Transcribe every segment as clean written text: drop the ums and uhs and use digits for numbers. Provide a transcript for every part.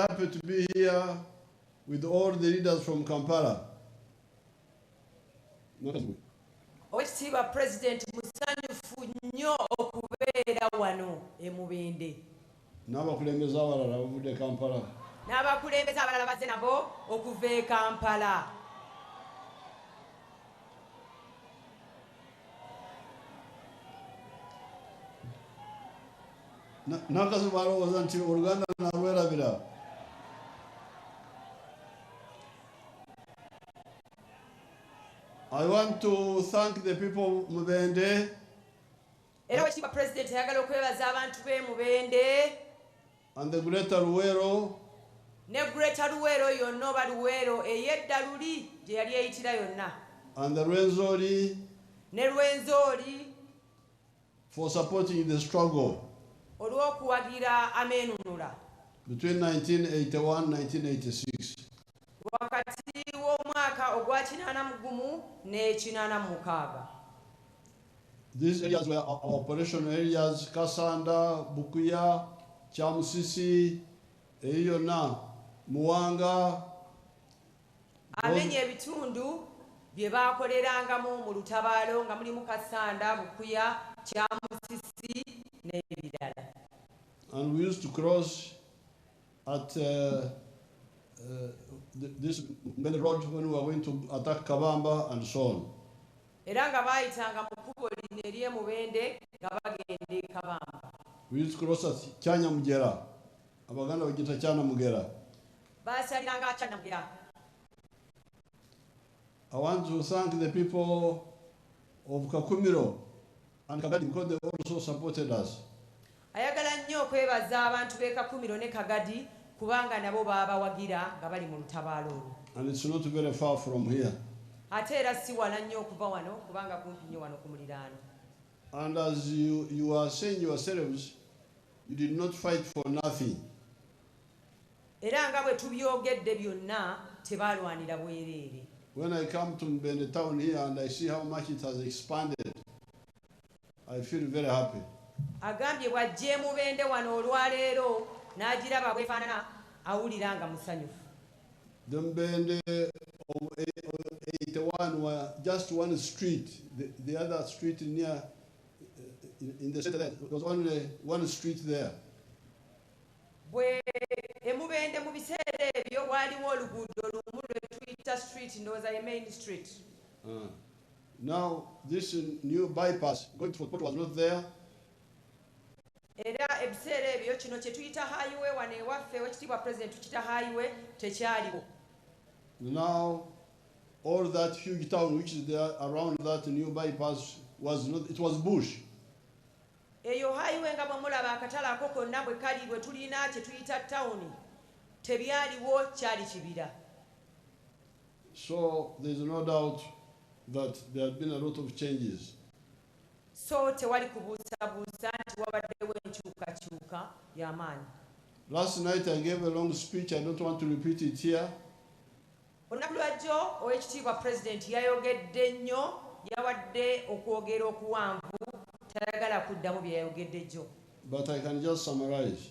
happy to be here with all the leaders from Kampala. Oweekitiibwa President musanyufu nnyo okubeera wano e Mubende. N'abakulembeze abalala bavudde Kampala. N'abakulembeze abalala bazze nabo okuva e Kampala. Nakazi balowooza nti Oluganda nalwerabira. I want to thank the people of Mubende. Era Oweekitiibwa President ayagala okwebaza abantu b'e Mubende. And the Greater Luwero. Ne Greater Luwero yonna oba Luwero ey'edda luli gye yali eyitira yonna. And the Rwenzori. Ne Rwenzori. For supporting the struggle. Olw'okuwagira ameenunula. Between 1981 and 1986. Wakati w'omwaka ogwa 81 ne 86. These areas were our operational areas: Kasanda, Bukuya, Chamusisi, Eyona, Muwanga. Amenye ebitundu bye baakolerangamu mu lutabaalo nga mulimu Kasanda, Bukuya, Chamusisi n'ebirala. And we used to cross at this main road when we were going to attack Kabamba and so on. Era nga baayitanga mu kkubo lino ery'e Mubende nga bagenda e Kabamba. We used to cross at Kyanyamugera. Abaganda bagiyita Kyanamugera. Baasaliranga Kyanamugera. I want to thank the people of Kakumiro and Kagadi because they also supported us. Ayagala nnyo okwebaza abantu b'e Kakumiro ne Kagadi kubanga nabo baabawagira nga bali mu lutabaalo olwo. And it's not very far from here. Ate era si wala nnyo okuva wano kubanga kumpi nnyo wano ku muliraano. And as you are saying yourselves, you did not fight for nothing. Era nga bwe tubyogedde byonna tebaalwanira bwereere. When I come to Mubende town here and I see how much it has expanded, I feel very happy. Agambye bw'ajja e Mubende wano olwaleero n'agiraba bwefaanana awulira nga musanyufu. The Mubende of 81 were just one street. The other street near in the center there, there was only one street there. Bwe e Mubende mu biseera ebyo waaliwo oluguudo lumu lwe tuyita street ndowooza ye main street. Now this new bypass going to Port was not there. Era ebiseera ebyo kino kye tuyita highway wano ewaffe Oweekitiibwa President tukita highway tekyaliwo. Now all that huge town which is there around that new bypass was not, it was bush. Eyo highway nga bw'omulaba akatale ako konna bwe kali bwe tulina kye tuyita tawuni tebyaliwo, kyali kibira. So there is no doubt that there have been a lot of changes. So tewali kubuusabuusa nti wabaddewo enkyukakyuka y'amaanyi. Last night I gave a long speech. I don't want to repeat it here. Olunaku lwajjo Oweekitiibwa President yayogedde nnyo, yawadde okwogera okuwanvu, tayagala kuddamu bye yayogedde jjo. But I can just summarize.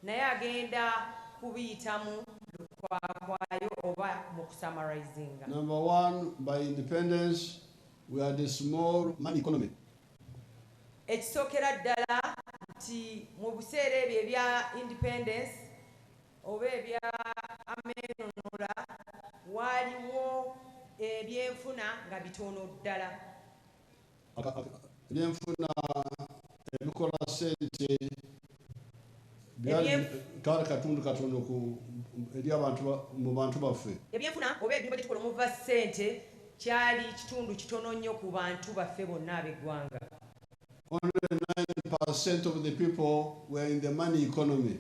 Naye agenda kubiyitamu lukwakwayo oba mu kusummarizinga. Number one, by independence, we had a small money economy. Ekisookera ddala nti mu biseera ebyo ebya independence oba ebya ameenunula waaliwo ebyenfuna nga bitono ddala. Ebyenfuna ebikola ssente kale katundu katono eri mu bantu baffe. Ebyenfuna oba ebintu bye tukola omuva ssente kyali kitundu kitono nnyo ku bantu baffe bonna ab'eggwanga. Only 9% of the people were in the money economy.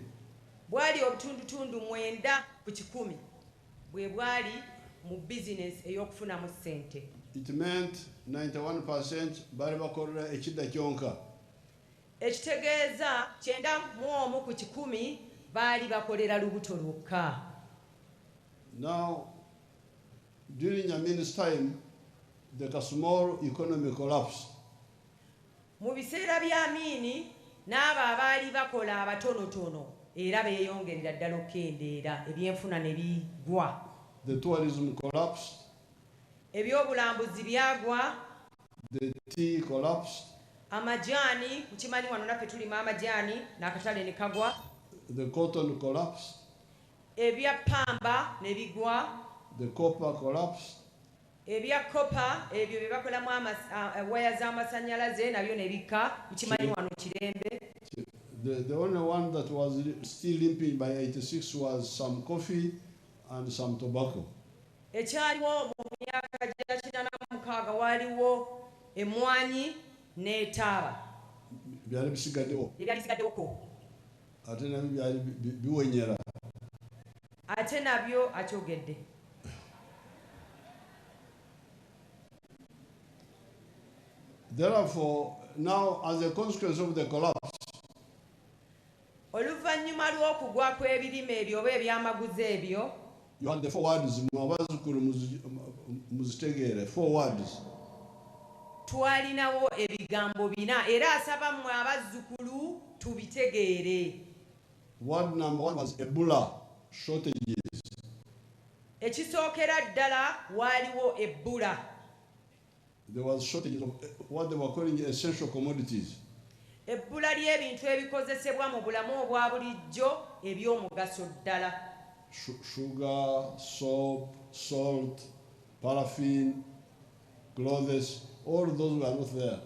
Bwali obutundutundu 9 ku 100 bwe bwali mu business ey'okufunamu ssente. It meant 91% bali bakolera ekidda kyonka. Ekitegeeza 91 ku 100 baali bakolera lubuto lwokka. Now, during Amin's time, the small economy collapsed. Mu biseera bya Amini n'abo abaali bakola abatonotono era beeyongerera ddala okukendeera ebyenfuna ne bigwa. The tourism collapsed. Ebyobulambuzi byagwa. The tea collapsed. Amajaani kukimanyi wano naffe tulima amajaani n'akatale ne kagwa. The cotton collapsed. Ebya pamba ne bigwa. The copper collapsed. Ebya kopa ebyo bye bakolamu waya z'amasannyalaze nabyo ne bikka kukimanyi wano Kirembe. The only one that was still limping by 86 was some coffee and some tobacco. Ekyaliwo mu myaka gya 86 waliwo emmwanyi n'etaaba. Byali bisigaddewo. Ebyali bisigaddewoko. Ate nabyo byali biwenyera. Ate nabyo akyogedde. Therefore, now as a consequence of the collapse, oluvannyuma lw'okugwa kw'ebirime ebyo oba ebyamaguzi ebyo, you had the 4 words, mwabazukulu muzitegeere, 4 words. twalinawo ebigambo 4 era asaba mmwe abazzukulu tubitegeere. Word number 1 was Ebola shortages. Ekisookera ddala waliwo ebbula. There was shortages of what they were calling essential commodities. Ebbula ly'ebintu ebikozesebwa mu bulamu obwa bulijjo eby'omugaso ddala. Sugar, soap, salt, paraffin, clothes, all those were not there.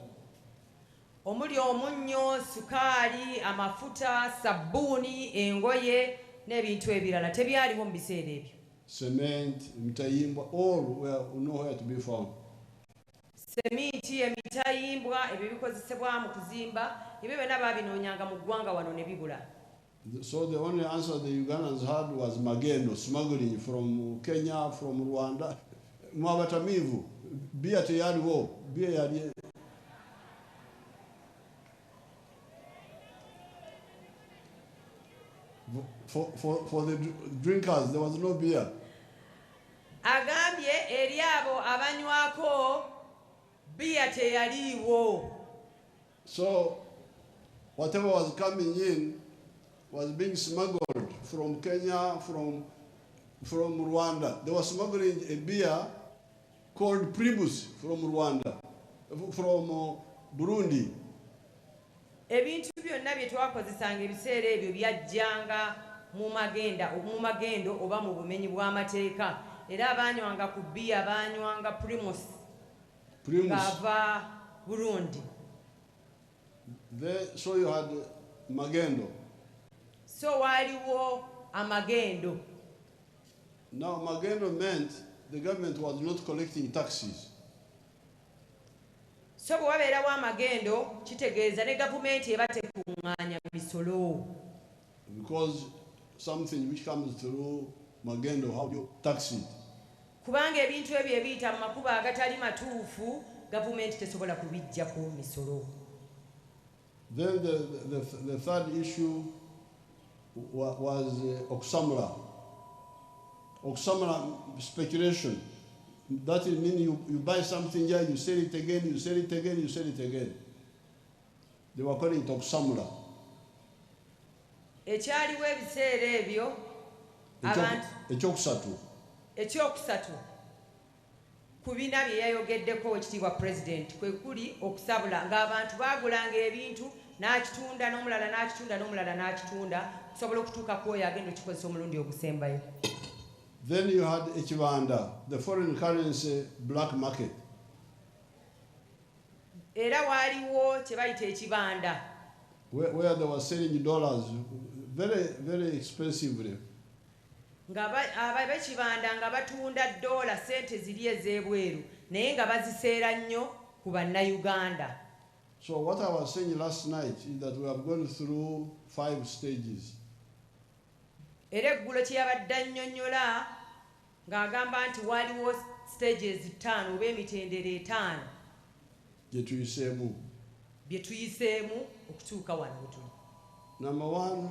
Omuli omunnyo, sukaali, amafuta, sabbuuni, engoye n'ebintu ebirala tebyaliwo mu biseera ebyo. Cement, mitayimbwa, all were nowhere to be found. Seminti, emitayimbwa, ebyo bikozesebwa mu kuzimba, ebyo byonna baabinoonyanga mu ggwanga wano ne bibula. So the only answer the Ugandans had was magendo, smuggling from Kenya, from Rwanda. Mwabatamivu, bia teyaliwo, bia yali. For the drinkers, there was no beer. Agambye eri abo abanywako bia teyaliwo. So whatever was coming in was being smuggled from Kenya, from Rwanda. They were smuggling a beer called Primus from Rwanda, from Burundi. Ebintu byonna bye twakozesanga ebiseera ebyo byajjanga mu magendo oba mu bumenyi bw'amateeka. Era abanywanga ku bia banywanga Primus. Ng'ava Burundi. So you had magendo. So waliwo amagendo. Now magendo meant the government was not collecting taxes. So bwe wabeerawo amagendo kitegeeza ne gavumenti eba tekuŋŋaanya misolo. Because something which comes through magendo, how do you tax it? Kubanga ebintu ebyo ebiyita mu makubo agatali matuufu gavumenti tesobola kubiggyako misolo. Then the third issue was Oksamra. Oksamra speculation. That means you buy something here, you sell it again, you sell it again, you sell it again. They were calling it Oksamra. Ekyaliwo ebiseera ebyo abantu ekyokusatu ku bina bye yayogeddeko ekitiibwa pulezidenti kwe kuli okusabula ng'abantu baagulanga ebintu n'akitunda n'omulala n'akitunda n'omulala n'akitunda okusobola okutuuka ku oyo agenda okukikozesa omulundi ogusembayo. Then you had Ekibanda, the foreign currency black market. Era waaliwo kye bayita ekibanda. Where they were selling dollars very, very expensively. Ab'ekibanda nga batunda dola sente ziri ez'ebweru naye nga baziseera nnyo ku bannayuganda. So what I was saying last night is that we have gone through 5 stages. Era eggulo kye yabadde annyonnyola ng'agamba nti waliwo stages 5 oba emitendera 5 bye tuyiseemu okutuuka wano we tuli. Number 1,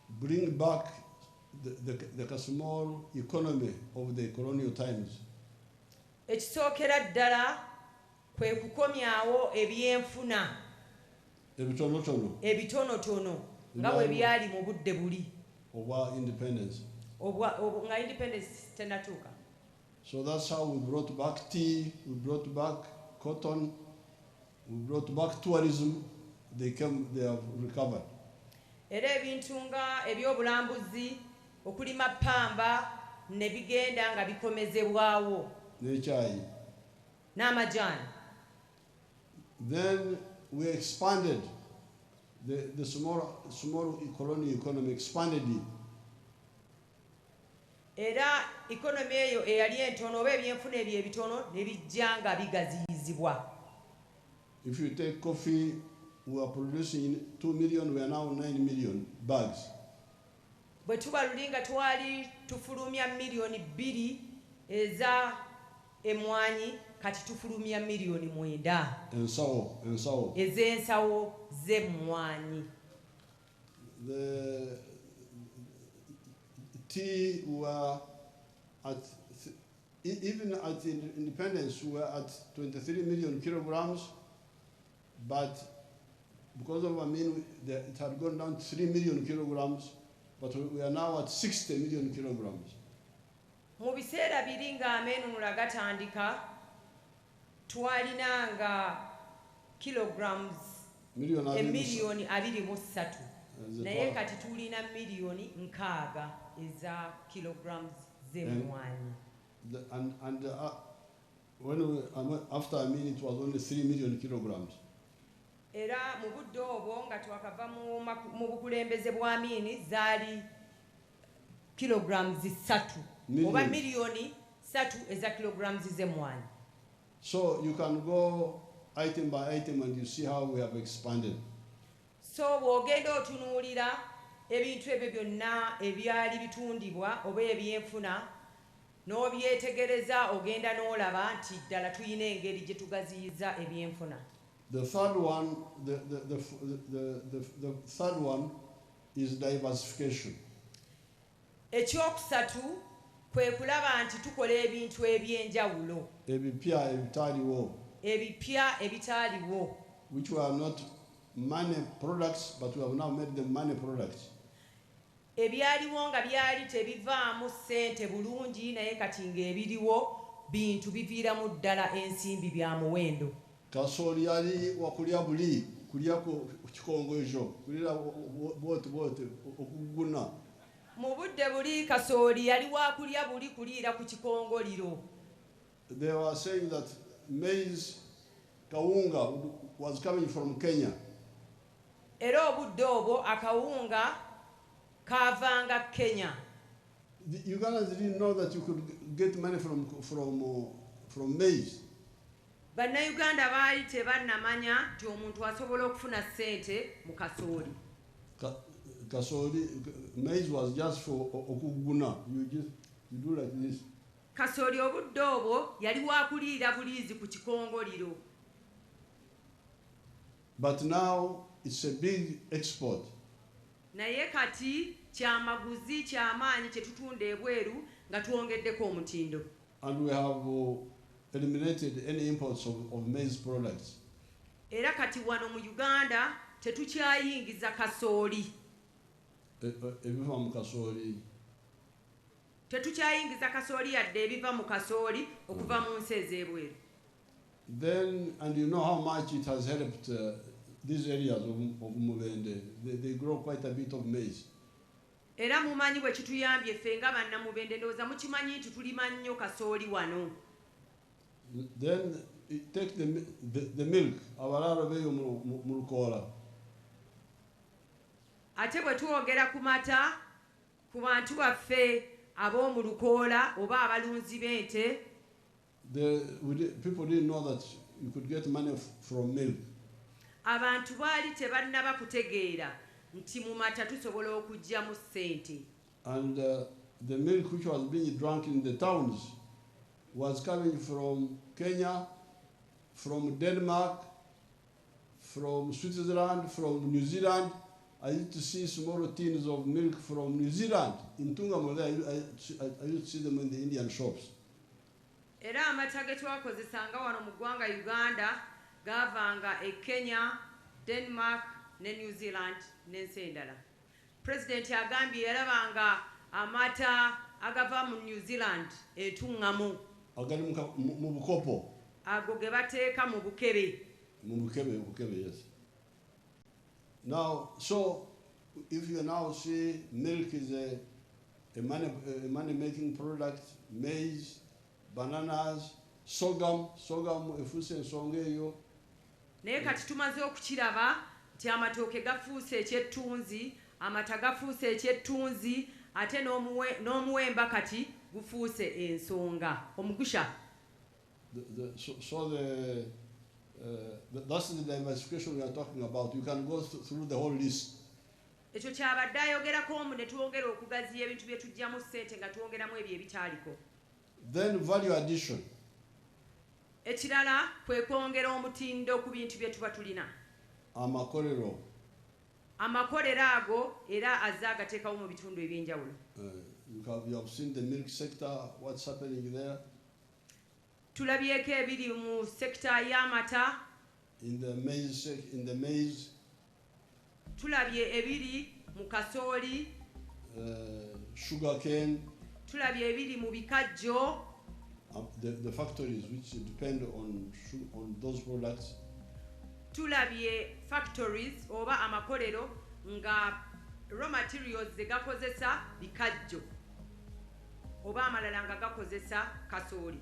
bring back the small economy of the colonial times. Ekisookera ddala kwe kukomyawo ebyenfuna ebitonotono nga bwe byali mu budde buli of our independence. nga independence tennatuuka. So that's how we brought back tea, we brought back cotton, we brought back tourism. They have recovered. Era ebintu nga ebyobulambuzi okulima pamba ne bigenda nga bikomezebwawo N'ekyayi. n'amajaani. Then we expanded the small colonial economy, expanded it. Era ikonomi eyo eyali entono oba ebyenfuna ebyo ebitono ne bijja nga bigaziyizibwa. If you take coffee, we are producing 2 million, we are now 9 million bags. Bwe tuba luli nga twali tufulumya miliyoni 2 eza emwanyi kati tufulumya miliyoni 9 Ensawo. ez'ensawo z'emmwanyi. The tea were even at the independence, we were at 23 million kilograms, but because of it had gone down to 3 million kilograms, but we are now at 60 million kilograms. Mu biseera biri ng'ameenunula gatandika twalinanga kilograms emiliyoni 23 naye kati tulina miliyoni 6 eza kilograms z'emmwanyi. After it was only 3 million kilograms. Era mu budde obwo nga twakava mu bukulembeze bwa Amini zaali kilograms 3 oba miliyoni 3 eza kilograms z'emmwanyi. So you can go item by item and you see how we have expanded. So bw'ogenda otunuulira ebintu ebyo byonna ebyali bitundibwa oba ebyenfuna n'obyetegereza ogenda n'olaba nti ddala tuyina engeri gye tugaziyiza ebyenfuna. The third one is diversification. Ekyokusatu kwe kulaba nti tukola ebintu ebyenjawulo. Ebipya ebitaaliwo. Which were not money products, but we have now made them money products. Ebyaliwo nga byali tebivaamu ssente bulungi naye kati ng'ebiriwo bintu biviiramu ddala ensimbi bya muwendo. Kasooli yali wakulya buli kulya ku kikongojo kulira bote okuguna. Mu budde buli kasooli yali wakulya buli kuliira ku kikongoliro. They were saying that maize kawunga was coming from Kenya. Era obudde obwo akawunga kavanga Kenya. The Ugandans didn't know that you could get money from maize. Bannayuganda baali tebannamanya nti omuntu asobola okufuna ssente mu kasooli. Kasooli, maize was just for okuguna. You do like this. Kasooli obudde obwo yali wakuliira buliizi ku kikongoliro. But now it's a big export. Naye kati kyamaguzi kyamaanyi kye tutunda ebweru nga twongeddeko omutindo. And we have eliminated any imports of maize products. Era kati wano mu Uganda tetukyayingiza kasooli. Ebiva mu kasooli. Tetukyayingiza kasooli yadde ebiva mu kasooli okuva mu nsi ez'ebweru. Then, and you know how much it has helped these areas of Mubende. They grow quite a bit of maize. Era mumanyi bwe kituyambye ffe nga bannamubende ndowooza mukimanyi nti tulima nnyo kasooli wano. Then take the milk, abalalo beyo mu Lukoola. Ate bwe twogera ku mata ku bantu baffe ab'omu Lukoola oba abalunzi b'ente. People didn't know that you could get money from milk. Abantu baali tebannaba kutegeera nti mu mata tusobola okuggyamu ssente. And the milk which was being drunk in the towns was coming from Kenya, from Denmark, from Switzerland, from New Zealand. I used to see small tins of milk from New Zealand. In Tungamo there, I used to see them in the Indian shops. Era amata ge twakozesanga wano mu ggwanga Uganda gaavanga e Kenya, Denmark ne New Zealand n'ensi endala. President agambye yalabanga amata agava mu New Zealand etungamu agali mu bukopo ago ge bateeka mu bukebe yes. Now, so if you now see milk is a money-making product, maize, bananas, sorghum efuse ensonga eyo. Naye kati tumaze okukiraba nti amatooke gafuuse ekyettunzi, amata gafuuse ekyettunzi, ate n'omuwemba kati gufuuse ensonga omugusha. That's the diversification we are talking about. You can go through the whole list. Ekyo kyabadde ayogerako omu ne twongera okugaziya ebintu bye tujjamu ssente nga twongeramu ebyo ebitaaliko. Then value addition. Ekirala kwe kwongera omutindo ku bintu bye tuba tulina. Amakolero. Amakolero ago era azze agateekawo mu bitundu ebyenjawulo. You have seen the milk sector, what's happening there? Tulabyeko ebiri mu sekita y'amata. In the maize. Tulabye ebiri mu kasooli. Sugar cane. Tulabye ebiri mu bikajjo. The factories which depend on those products. Tulabye factories oba amakolero nga raw materials ze gakozesa bikajjo oba amalala nga gakozesa kasooli.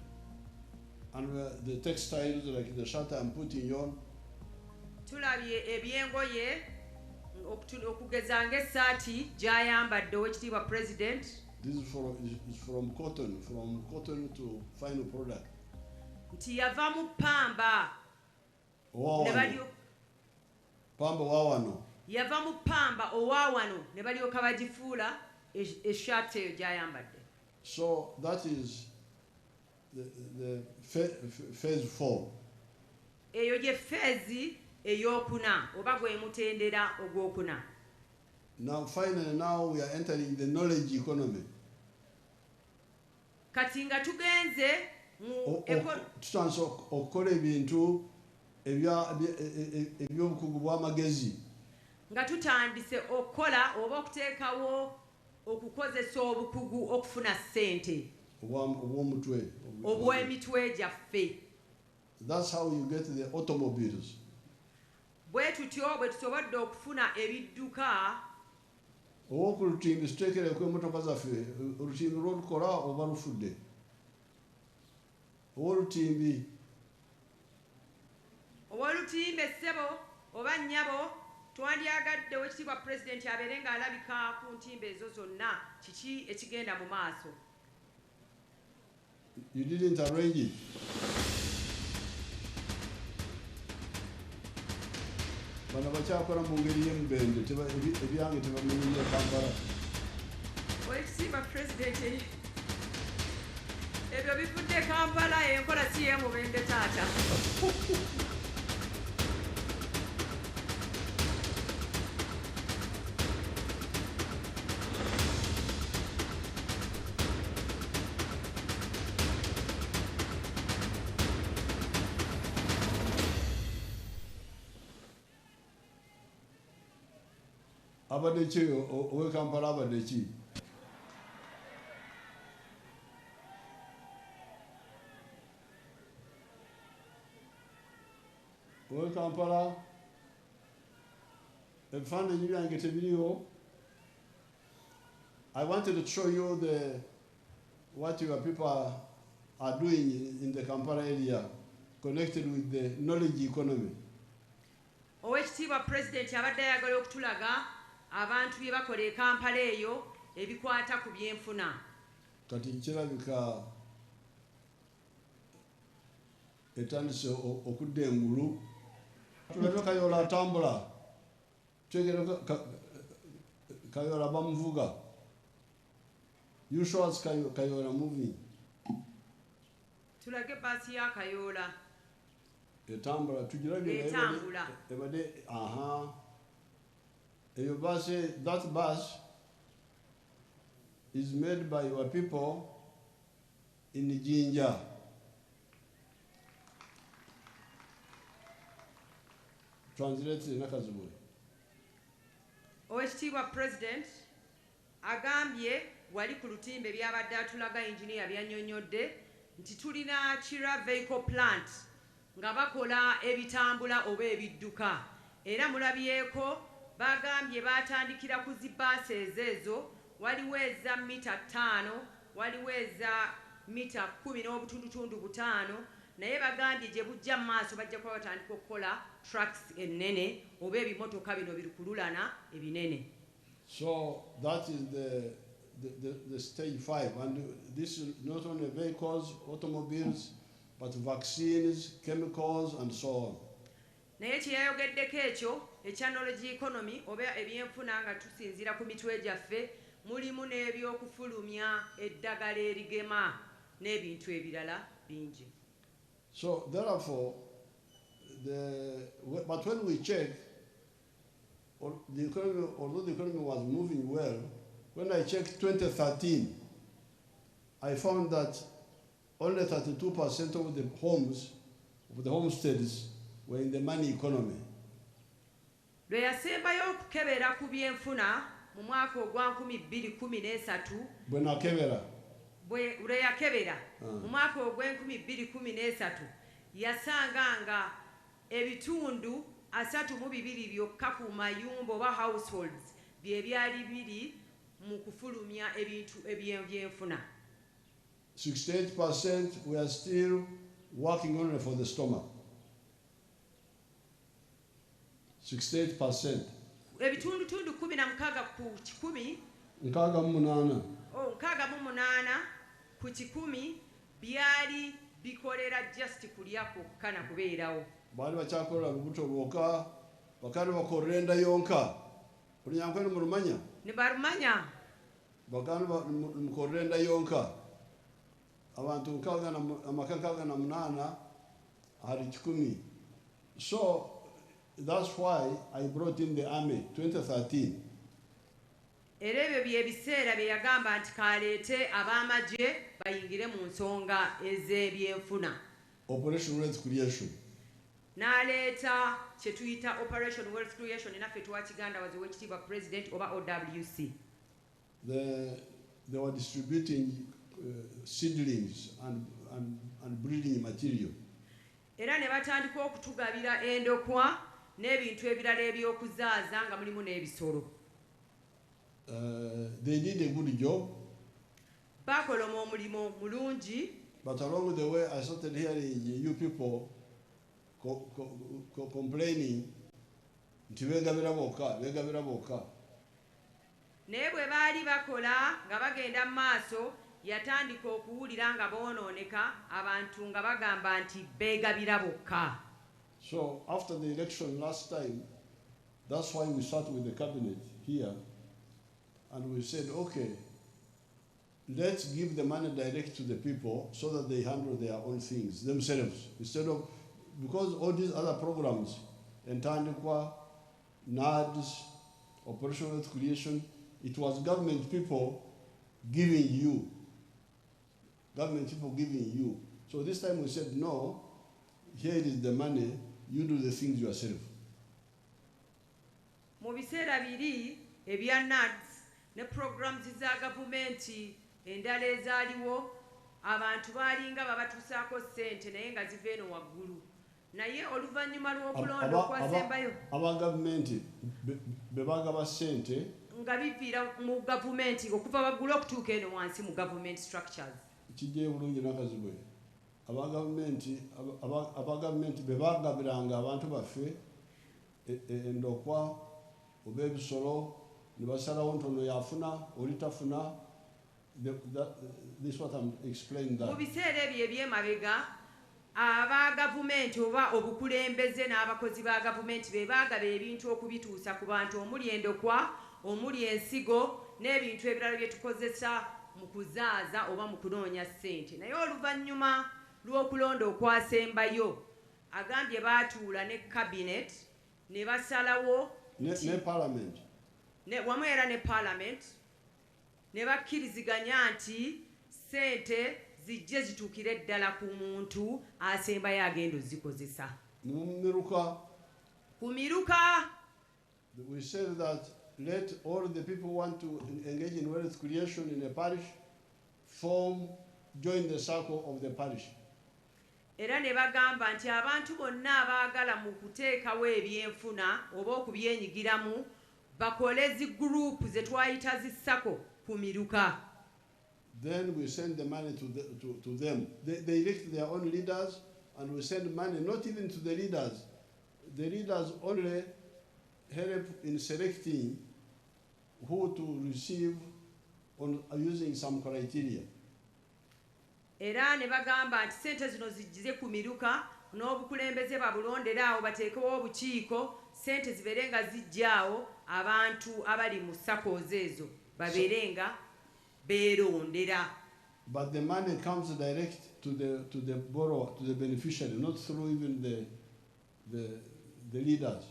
And the textiles, like the shirt I'm putting on. Tulabye ebyengoye okugeza ng'essaati gy'ayambadde Oweekitiibwa President. This is from cotton to final product. Nti yava mu pamba. Pamba wawano. Yava mu pamba owawano ne balyoka bagifuula eshaati eyo gy'ayambadde. So that is the phase 4. Eyo gye phase eyokuna oba gwe mutendera ogwokuna. Now finally we are entering the knowledge economy. Kati nga tugenze mu tutandise okukola ebintu ebyobukugu bw'amagezi. Nga tutandise okukola oba okuteekawo okukozesa obukugu okufuna ssente. Obw'emitwe gyaffe. That's how you get the automobiles. Bwe tutyo bwe tusobodde okufuna ebidduka. Oku lutimbi siteekereko emmotoka zaffe, olutimbi lw'olukola oba lufudde. Olutimbi ssebo oba nnyabo twandyagadde Oweekitiibwa President abeere ng'alabika ku ntimbe ezo zonna kiki ekigenda mu maaso. You didn't arrange it. Bano bakyakola mu ngeri y'emubende ebyange tebamenyeye Kampala. Oweekitiibwa President ebyo bivudde Kampala enkola si y'emubende taata. Abadde ki owe Kampala abadde ki? Owe Kampala ebifaananyi byange tebiriwo. I wanted to show you what your people are doing in the Kampala area connected with the knowledge economy. Oweekitiibwa President abadde ayagala okutulaga abantu bye bakola e Kampala eyo ebikwata ku byenfuna. Kati kirabika etandise okudda engulu. Tulabye Kayola atambula. Twegere Kayola bamuvuga. You show us Kayola moving. Tulage baasi ya Kayola. Etambula tugirabye etambula. Ebadde Your bus, that bus is made by your people in Jinja. Translate in Nakazubwe. Oweekitiibwa President agambye wali ku lutimbe byabadde atulaga engineer byannyonnyodde nti tulina Kira vehicle plant nga bakola ebitambula oba ebidduka era mulabyeko bagambye batandikira ku zibases ezo waliwo eza mita 5 waliwo eza mita 10 n'obutundutundu 5 naye bagambye gye bujja mu maaso bajja kuba batandika okukola trucks ennene oba ebimotoka bino bikululana ebinene. So that is the stage 5, and this is not only vehicles, automobiles, but vaccines, chemicals, and so on. Naye kyeyayogeddeko ekyo ekya knowledge economy oba ebyenfuna nga tusinziira ku mitwe gyaffe mulimu n'ebyokufulumya eddagala erigema n'ebintu ebirala bingi. So therefore, but when we check, the economy, although the economy was moving well, when I checked 2013, I found that only 32% of the homes, of the homesteads, were in the money economy. Lwe yasembayo okukebera ku byenfuna mu mwaka ogwa 2013 lwe yakebera mu mwaka ogw'2013 yasanga nga ebitundu 32 byokka ku mayumba oba households bye byali biri mu kufulumya ebintu ebyenfuna. 68% were still working only for the stomach. 68%. Ebitundutundu 16 ku 10 68 ku 10 byali bikolera just kulya kwokka na kubeerawo. Bali bakyakolera lubuto lwokka bakali bakolera enda yonka olunyankwene mulumanya ne barumanya bakali mukolera enda yonka abantu amaka 68 hari 10. So that's why I brought in the army 2013. Era ebyo byebiseera bye yagamba nti kaleete ab'amagye bayingire mu nsonga ez'ebyenfuna. Operation Wealth Creation. N'aleeta kye tuyita Operation Wealth Creation naffe twakiganda was Oweekitiibwa President oba OWC. They were distributing seedlings and breeding material. Era ne batandika okutugabira endokwa n'ebintu ebirala eby'okuzaaza nga mulimu n'ebisolo. They did a good job. Bakola omulimo mulungi. But along the way I started hearing you people complaining nti begabira bokka. Naye bwe baali bakola nga bagenda mu maaso yatandika okuwulira nga boonooneka abantu nga bagamba nti beegabira bokka. So after the election last time, that's why we sat with the cabinet here and we said, okay, let's give the money direct to the people so that they handle their own things themselves, instead of, because all these other programs, Entandikwa, NADS, Operation Wealth Creation, it was government people giving you. So this time we said, no, here is the money, you do the things yourself. Mu biseera biri ebya NADS ne programs za gavumenti endala ezaaliwo abantu baalinga babatuusaako ssente naye nga ziva eno waggulu. Naye oluvannyuma lw'okulonda okwasembayo aba gavumenti be bagaba ssente nga biviira mu gavumenti okuva waggulu okutuuka eno wansi mu government structures. Kijje bulungi nakazibwe aba gavumenti be bagabiranga abantu baffe endokwa oba ebisolo ne basalawo ntono yafuna oli tafuna. This is what I'm explaining that. Mu biseera ebyo eby'emabega aba gavumenti oba obukulembeze n'abakozi ba gavumenti be baagaba ebintu okubituusa ku bantu omuli endokwa omuli ensigo n'ebintu ebirala bye tukozesa mu kuzaaza oba mu kunoonya ssente. Naye oluvannyuma lw'okulonda okwasembayo agambye baatuula ne cabinet ne basalawo ne parliament wamu era ne parliament ne bakkiriziganya nti ssente zijje zituukire ddala ku muntu asembayo agenda ozikozesa. Kumiruka. We said that let all the people who want to engage in wealth creation in a parish join the circle of the parish. Era ne bagamba nti abantu bonna abaagala mu kuteekawo ebyenfuna oba okubyenyigiramu bakole zi group ze twayita zi sako ku miruka. Then we send the money to them. They elect their own leaders, and we send money not even to the leaders. The leaders only help in selecting who to receive on using some criteria. Era ne bagamba nti sente zino zijjize ku miruka n'obukulembeze babulondera awo bateekewo obukiiko sente zibeere nga zijjaawo abantu abali mu sakoz ezo babeere nga beerondera. But the money comes direct to the borrower, to the beneficiary, not through even the leaders.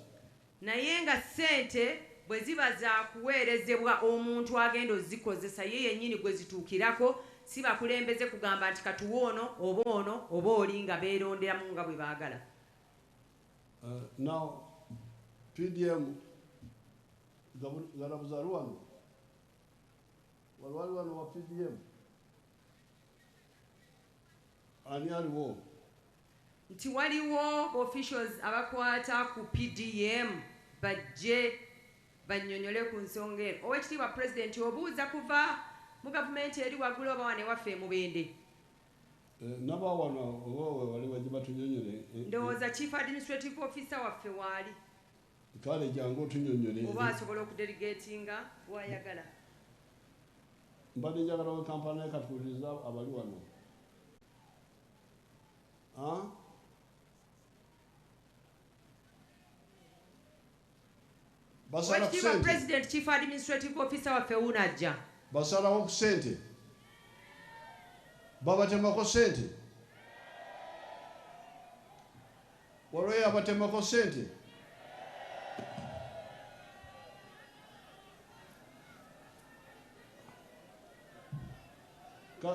Naye nga sente bwe ziba za kuweerezebwa omuntu agenda ozikozesa ye yennyini gwe zituukirako, si bakulembeze kugamba nti katuwoono oba oli nga beeronderamu nga bwe baagala. Now, PDM, galabuza Rwanda, waliwo wa PDM, ani aliwo? Nti waliwo officials abakwata ku PDM bajje bannyonnyole ku nsonga eno. Oweekitiibwa Pulezidenti obuuza kuva mu gavumenti eri waggulu oba wane waffe Mubende? Naba wano oba wali wajja batunyonyole. Ndowooza Chief Administrative Officer waffe waali. Kale jangu otunyonyole. Oba asobola okudelegatinga bw'ayagala. Mbadde njagala kampala ekatuuliriza abali wano. Basala ku sente. President Chief Administrative Officer waffe unajja. Basalawo ku sente. Babatemako sente. Waliwo abatemako sente.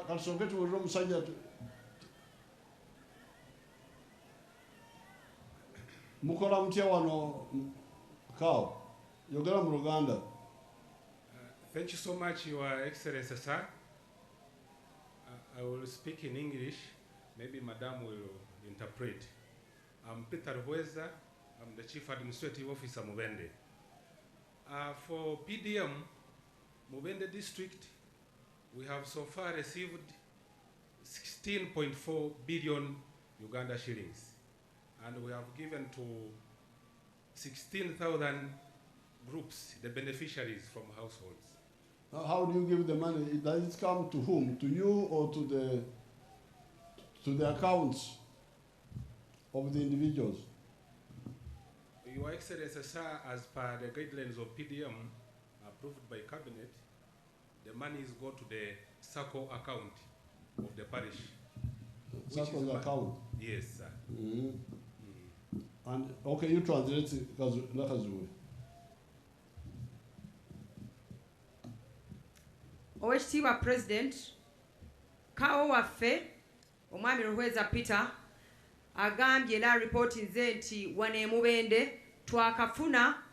Kasooke tuwulire omusajja mukola mutya wano Kao? Yogera mu Luganda. Thank you so much, Your Excellency, sir. I will speak in English. Maybe Madam will interpret. I'm Peter Hueza. I'm the Chief Administrative Officer, Mubende. For PDM, Mubende District, we have so far received 16.4 billion Uganda shillings. And we have given to 16,000 groups, the beneficiaries from households. How do you give the money? Does it come to whom? To you or to the accounts of the individuals? Your Excellency, sir, as per the guidelines of PDM approved by Cabinet, the monies go to the SACCO account of the parish. SACCO's account? Yes, sir. Mm-hmm. And okay, you translate Nakazulu. Oweekitiibwa President, Kao waffe omwami Ruhweza Peter agambye era alipootinze nti wano e Mubende twakafuna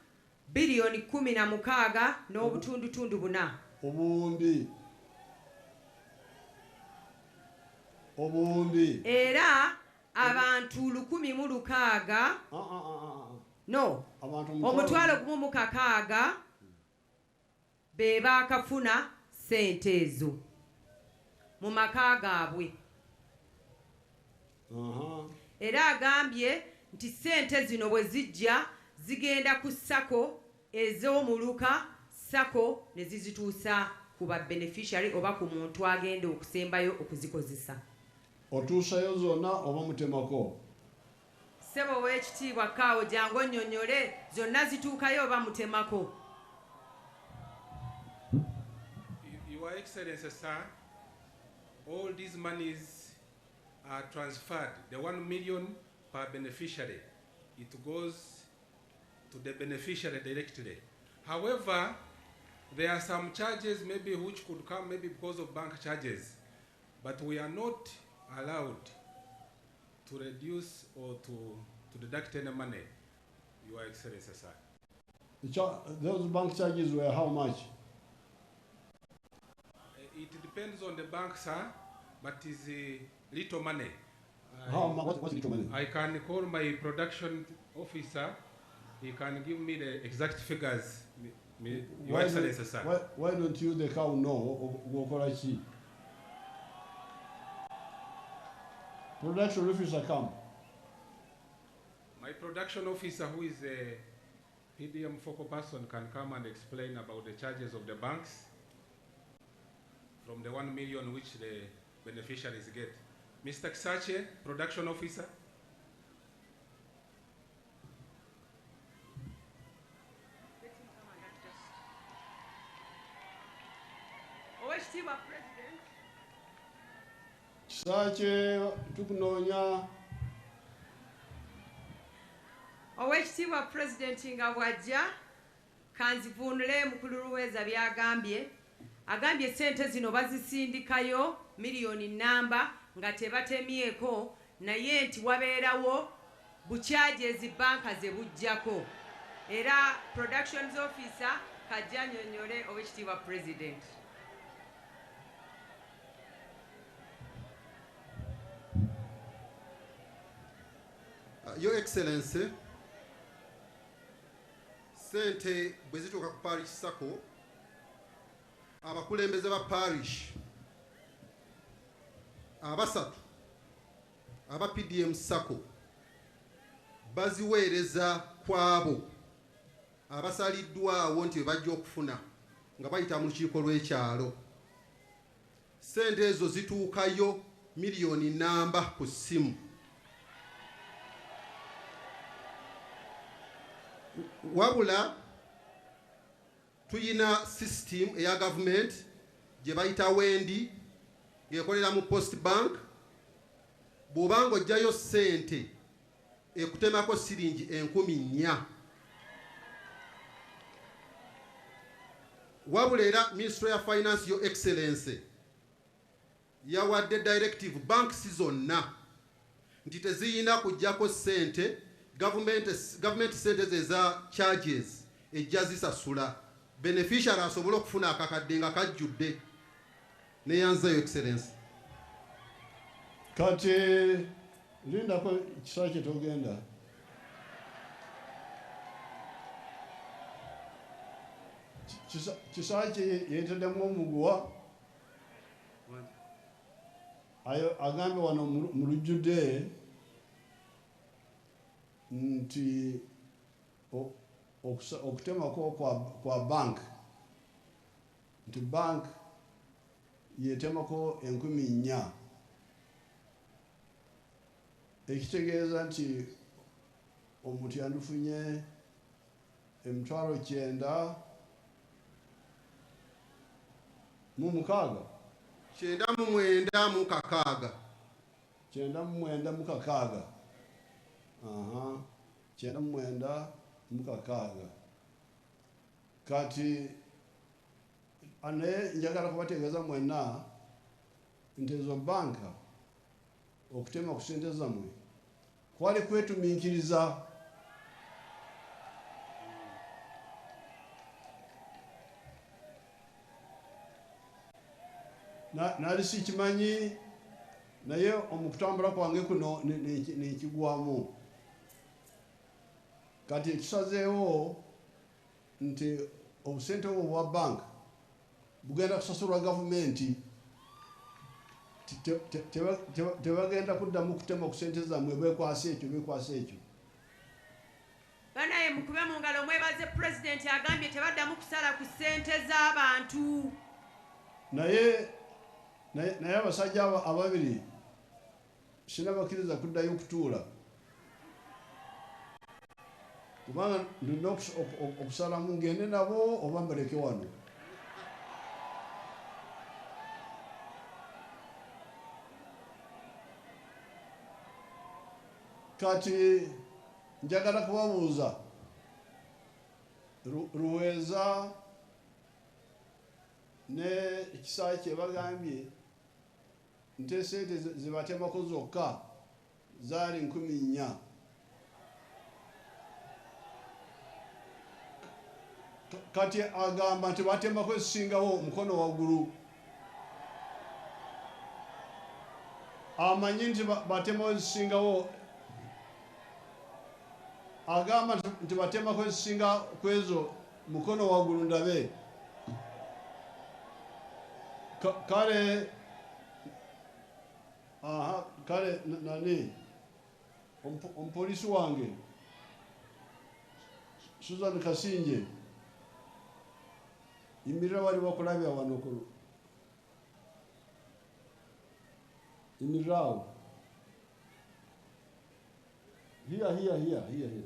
biliyoni 16 n'obutundutundu 4. Obuwumbi. Era abantu 1,600 no omutwalo 16 be baakafuna sente ezo mu maka gaabwe. Era agambye nti sente zino bwe zijja zigenda ku sako ez'omuluka sako ne zizituusa ku ba beneficiary oba ku muntu agenda okusembayo okuzikozesa. Otuusayo zonna oba mutemako? Ssebo w'ekitiibwa Kao jangu onnyonnyole zonna zituukayo oba mutemako? Your Excellency, sir, all these monies are transferred. The 1 million per beneficiary, it goes to the beneficiary directly. However, there are some charges maybe which could come maybe because of bank charges, but we are not allowed to reduce or to deduct any money, Your Excellency, sir. Those bank charges were how much? It depends on the bank, sir, but it's little money. What's little money? I can call my production officer. He can give me the exact figures. Your Excellency, sir. Why don't you the cow know? Production officer come. My production officer, who is a PDM focal person, can come and explain about the charges of the banks from the 1 million which the beneficiaries get. Mr. Kisache, production officer. Kisache tukunonya. Owekitiibwa President nga bw'ajja kanzivuunule mukulu Luweeza by'agambye. Agambye ssente zino bazisindikayo miliyoni nnamba nga tebatemyeko, naye nti wabeerawo bucharges banka ze bujjako. Era productions officer kajja annyonnyole Owekitiibwa President. Your Excellency, sente bwe zituuka ku parish sacco, abakulembeze ba parish abasatu aba PDM sacco baziweereza kwabo abasaliddwawo nti bajja okufuna nga bayita mu lukiiko lw'ekyalo. Sente ezo zituukayo miliyoni nnamba ku ssimu. Wabula tuyina system eya government gye bayita wendi ng'ekolera mu post bank. Bw'obanga ojjayo ssente ekutemako siringi 4,000. Wabula era Ministry ya Finance, Your Excellency, yawadde directive banks zonna nti teziyina kujjako ssente government sente eza charges ejja zisasula. Beneficiary asobole okufuna akakadde nga kajjudde. Neyanza, Your Excellency. Kati lindako Kisache togenda. Kisache yeteddemu omuguwa. Agambe wano mu lujjudde nti okutemako kwa bank, nti bank yetemako 4,000. Ekitegeeza nti omuntu yandifunye 9,000 mu 6. 9,900 mu 6. 9,900 mu 6. Aha. 9,900 mu 6. Kati ane njagala kubategeeza mwenna nti ezo banka okutema ku ssente zammwe kwali kwetuminkiriza. Nali sikimanyi, naye omukutambula kwange kuno nekigwamu. Kati ekisazeewo nti obusente obwo bwa bank bugenda kusasulwa gavumenti. Tebagenda kuddamu kutema ku ssente zammwe, beekwasa ekyo. Banaye mukube mu ngalo mwebaze President agambye tebaddamu kusala ku ssente z'abantu. Naye abasajja ababiri sinabakiriza kuddayo okutuula, kubanga ndina okusalamu ngende nabo oba mbaleke wano. Kati njagala kubabuuza, Luweeza ne Kisache bagambye nti sente zibatemako zokka zaali 10,000. kati agamba nti batemako ezisingawo mukono waggulu. Amanyi nti batemawo ezisingawo, agamba nti batemako ezisinga kwezo mukono waggulu ndabe. Kale kale nani omupoliisi wange Susan Kasinje imirira wali bakulabya wano ku imirira awo. Here.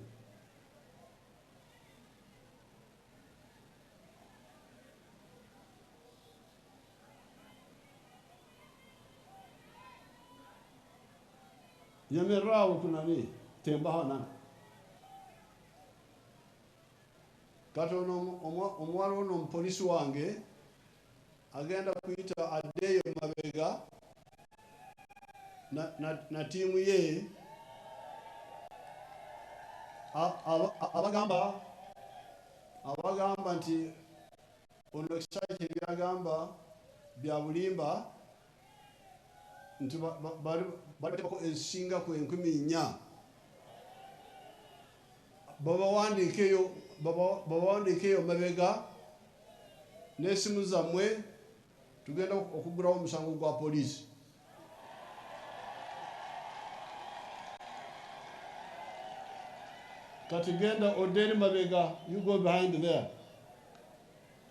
Yamerao kunani temba hana kato omwalo ono omupoliisi wange agenda kuyita addeyo mabega na tiimu ye abagamba nti ono ekisaki byagamba bya bulimba nti batemako ezisinga ku 4,000 babawandiikeyo mabega n'essimu zammwe tugenda okugulawo omusango gwa poliisi. Kati genda odeni mabega, you go behind there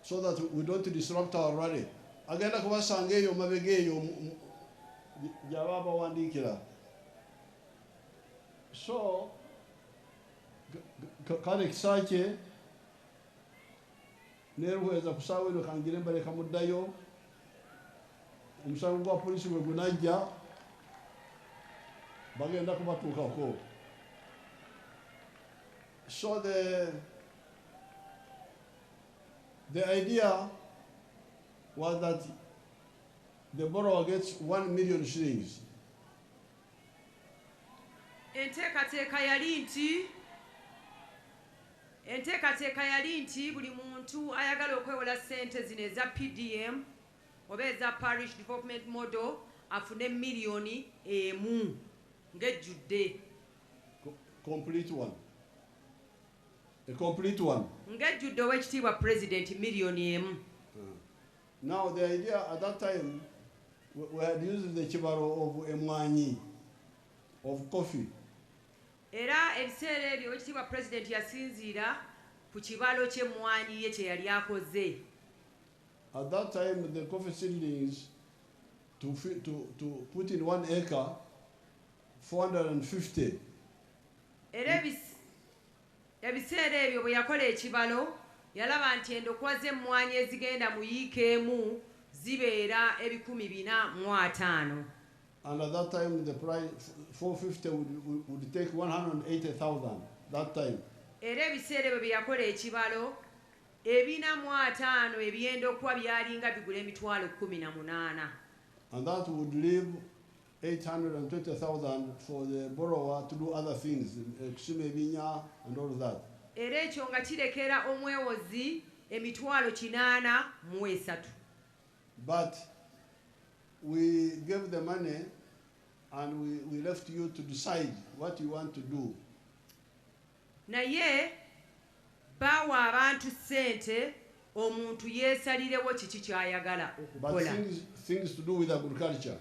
so that we don't disrupt our rally. Agenda kubasanga eyo mabega eyo gyababa wandikira. So kale kisakye neruhweza kusawa ino kangire mbaleka muddayo omusango gwa poliisi bwe gunajja bagenda kubatuukako. So the idea was that the borrower gets 1 million shillings. Enteekateeka yali nti buli muntu ayagala okwewola ssente zino eza PDM oba eza Parish Development Model afune miliyoni emu ng'ejjudde. Complete one. A complete one. Ng'ejjudde ow'ekitiibwa President miliyoni emu. Now the idea at that time we had used the kibalo of emwanyi of coffee. Era ebiseera ebyo ow'ekitiibwa President yasinziira ku kibalo ky'emmwanyi ye kye yali akoze. At that time the coffee seedlings to put in 1 acre 450. Era ebiseera ebyo bwe yakola ekibalo yalaba nti endokwa z'emmwanyi ezigenda mu yiika emu zibeera 450. And at that time the price 450 would take 180,000 that time. Era ebiseera ebyo bye yakola ekibalo 450 ebyendokwa byalinga bigula emitwalo 18. And that would leave 820,000 for the borrower to do other things, and all that. Era ekyo nga kirekera omwewozi emitwalo 83. But we gave the money and we left you to decide what you want to do. Naye bawa abantu ssente omuntu yeesalirewo kiki kyayagala okukola. But things to do with agriculture.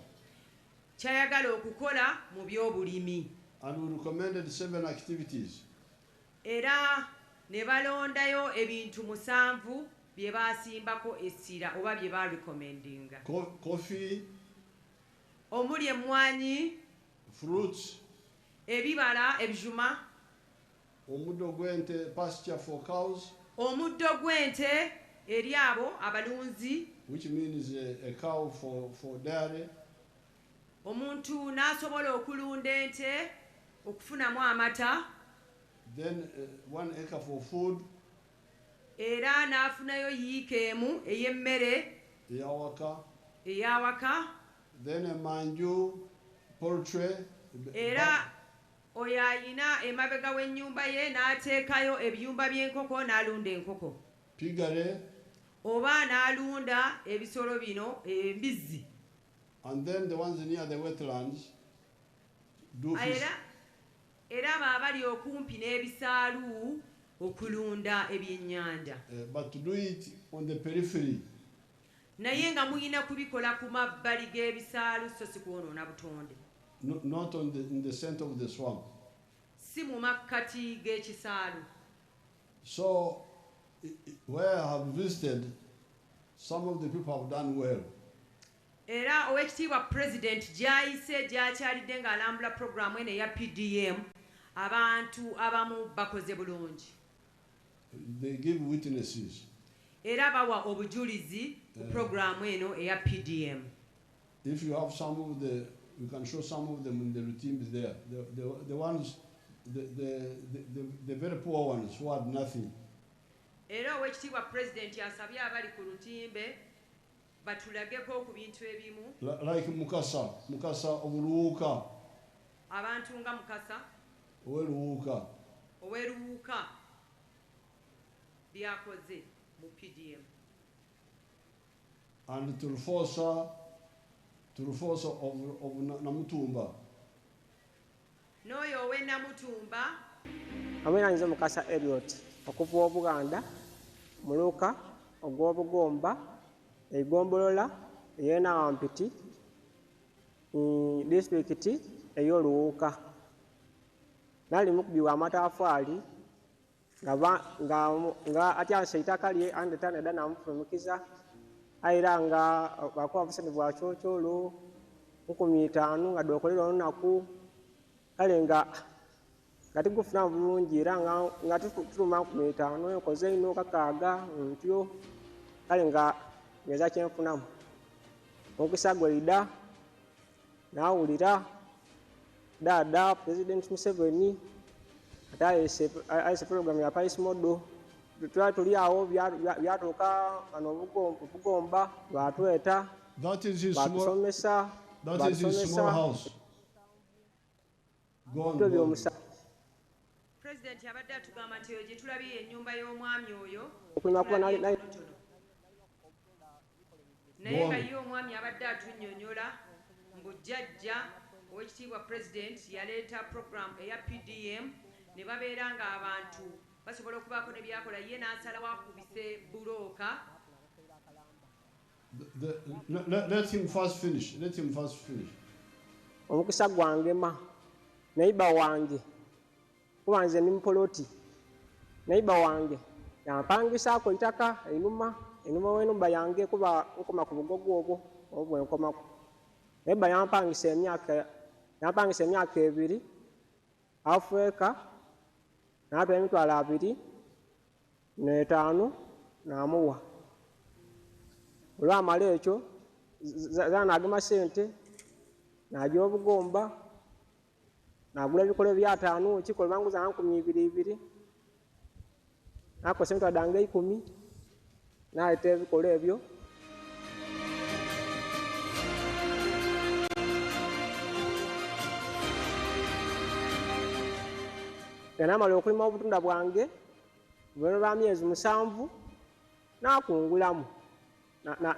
Kyayagala okukola mu by'obulimi. And we recommended 7 activities. Era ne balondayo ebintu 7 bye baasimbako essira oba bye barecommendinga. Coffee, omuli emmwanyi, fruits, ebibala, ebijuma, omuddo gw'ente, pasture for cows, omuddo gw'ente eri abo abalunzi, which means a cow for dairy. Omuntu n'asobola okulunda ente okufunamu amata. Then 1 acre for food. Era n'afunayo yiika emu ey'emmere ey'awaka. Then a manju, poultry. Era oyo ayina emabega w'ennyumba ye n'ateekayo ebiyumba by'enkoko n'alunda enkoko. pigare, oba n'alunda ebisolo bino embizzi. and then the ones near the wetlands do fish. Era abali okumpi n'ebisaalu okulunda ebyennyanja. But to do it on the periphery, naye nga muyina kubikola ku mabbali g'ebisaalu so si kwonoona butonde. not in the center of the swamp. Si mu makkati g'ekisaalu. So where I have visited, some of the people have done well. Era oweekitiibwa president gy'ayise gy'akyalidde ng'alambula programu eno eya PDM, abantu abamu bakoze bulungi. They give witnesses. Era bawa obujulizi ku programu eno eya PDM. If you have some of the, you can show some of them in the routines there. The ones, the very poor ones who had nothing. Era oweekitiibwa president yasabye abali ku lutimbe batulageko ku bintu ebimu. Like Mukasa obuluuka. Abantu nga Mukasa oweruwuuka byakoze mu PDM. And Turufosa of Namutumba. N'oyo ow'e Namutumba. Amwenanyiza Mukasa Elliot okuva Obuganda, Muluka, Ogw'Obugomba, Egombolola, Eyenawampiti, disitulikiti ey'Oluwuuka. Nali mukubibwa amataffaali nga atyasa eitaka lye andetana edda namufulumikiza era nga bakuba obusene bwa kyokyolo 15,000 nga dookolera olunaku kale nga tikufuna bulungi era nga tuluma 15,000 nkoze ino kakaaga ntyo kale nga ngeza kyenfunamu omukisa gwerida nawulira Dada President Museveni ayise program ya Paris Modo tuli awo byatuuka ano Bugomba batweta. That is his small house. Go on. President yabadde atugamba nti gye tulabye ennyumba y'omwami oyo naye nga ye omwami abadde atunnyonnyola mbu jjajja oweekitiibwa president yaleeta program eya PDM ne babeera nga abantu basobola okubaako ne byakola ye n'asalawo akubise bulooka. Let him first finish. Omukisa gwangema neiba wange kuba nze ndi mupoloti neiba wange yampangisaako itaka enuma w'enumba yange kuba nkoma ku bugogo obwo bwenkomako. Neiba yampangisa emyaka 2 Africa n'apa emitwalo 25 n'amuwa. Olwamala ekyo n'agema sente n'ajja Obugomba n'agula ebikolo bya 5 ekikolo banguza 2,200 n'akosa emitwalo dange 10 n'aleeta ebikolo ebyo. Namala okulima obutunda bwange bweno lwa myezi 7 n'akungulamu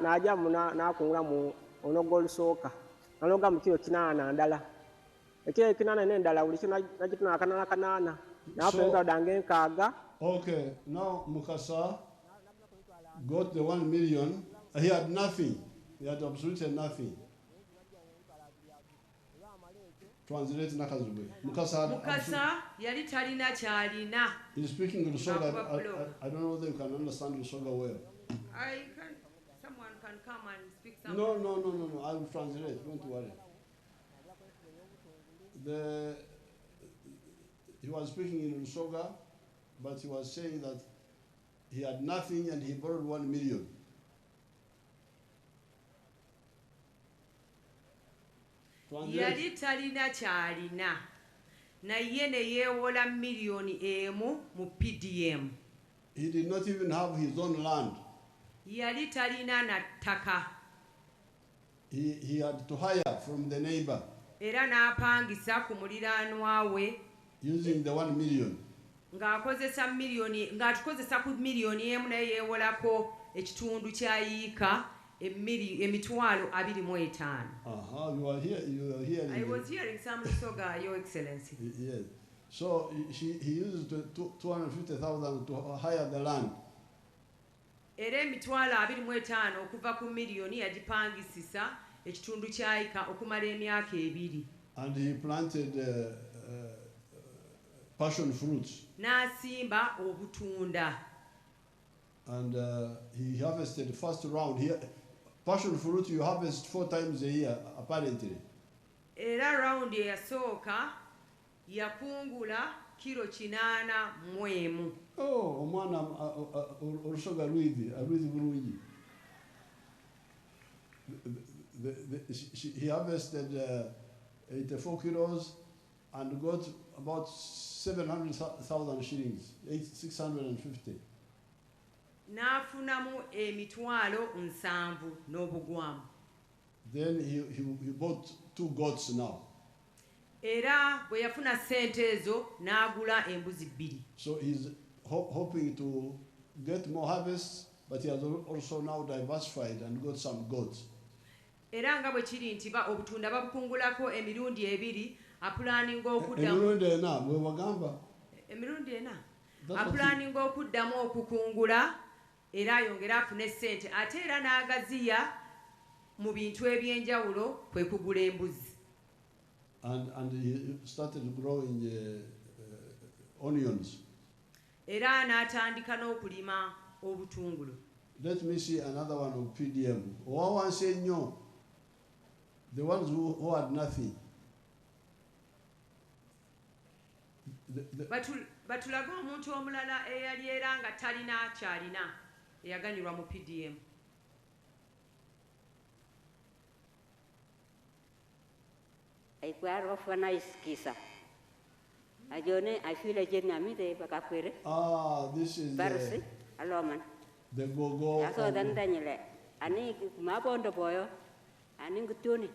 n'ajjamu n'akungulamu onoga olusooka naloga mu kilo 8 ndala ekiro 8 n'endala buli kyo nagituna 8 n'afa emitwalo dange 6. Okay, now Mukasa got the 1 million. He had nothing. He had absolutely nothing. Translate Nakazube. Mukasa yali talina kyalina. He's speaking Lusoga. I don't know whether you can understand Lusoga well. Someone can come and speak something. No. I will translate. Don't worry. He was speaking in Lusoga, but he was saying that he had nothing and he borrowed 1 million. Yali talina kyalina naye ne yeewola miliyoni emu mu PDM. He did not even have his own land. Yali talina na ttaka. He had to hire from the neighbor. Era n'apangisa ku muliraanwa we using the 1 million. ng'akozesa miliyoni ng'atukozesa ku miliyoni emu naye yeewolako ekitundu kyayiika emitwalo 25. You are hearing. I was hearing some Lusoga, Your Excellency. Yes. So he used 250,000 to hire the land. Era emitwalo 25 okuva ku miliyoni yagipangisisa ekitundu kyayiika okumala emyaka 2. And he planted passion fruits. N'asimba obutunda. And he harvested first round. Passion fruit you harvest 4 times a year, apparently. Era round eyasooka yakungula kilo 80 Oh, omwana olusoga lwizi bulungi. He harvested 84 kilos and got about 700,000 shillings, 650. N'afunamu emitwalo 7 n'obugwamu. Then he bought 2 goats now. Era bwe yafuna ssente ezo n'agula embuzi 2. So he's hoping to get more harvests, but he has also now diversified and got some goats. Era nga bwe kiri nti obutunda babukungulako emirundi 2, apulaninga okuddamu. Emirundi 4 bwe wagamba. Emirundi 4. Apulaninga okuddamu okukungula era ayongera afune ssente ate era n'agaziya mu bintu ebyenjawulo kwe kugula embuzi. And he started growing onions. Era n'atandika n'okulima obutungulu. Let me see another one of PDM. Owawanse nnyo, the ones who had nothing. Batulaga omuntu omulala eyali era nga talina kyalina eyaganyulwa mu PDM. Aikwaro fana iskisa. Ajone I feel like nyamite bakakwere. This is Barsi aloman. The go-go. Aso dandanyele. Ani mapondo boyo. Ani ngutuni.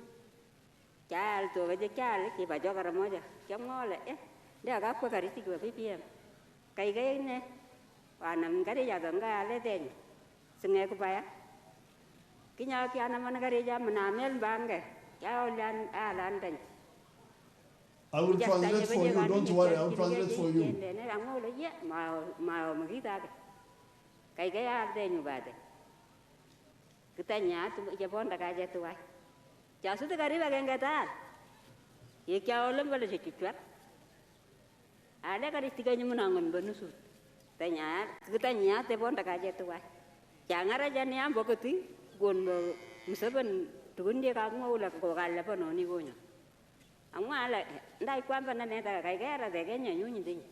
Chal to veje chal ki bajoga ramoja. Chamole dia agakwa karisi kwa PPM. Kai ne. Wana mngari ya ganga ale den. Senge kupaya. Kinya kiana managari ja manamel bange. Chao lan alandan. I will translate for you, don't worry, I will translate for you. Angwala ndai kwamba na nenda kaigera de Kenya nyunyi ndinyi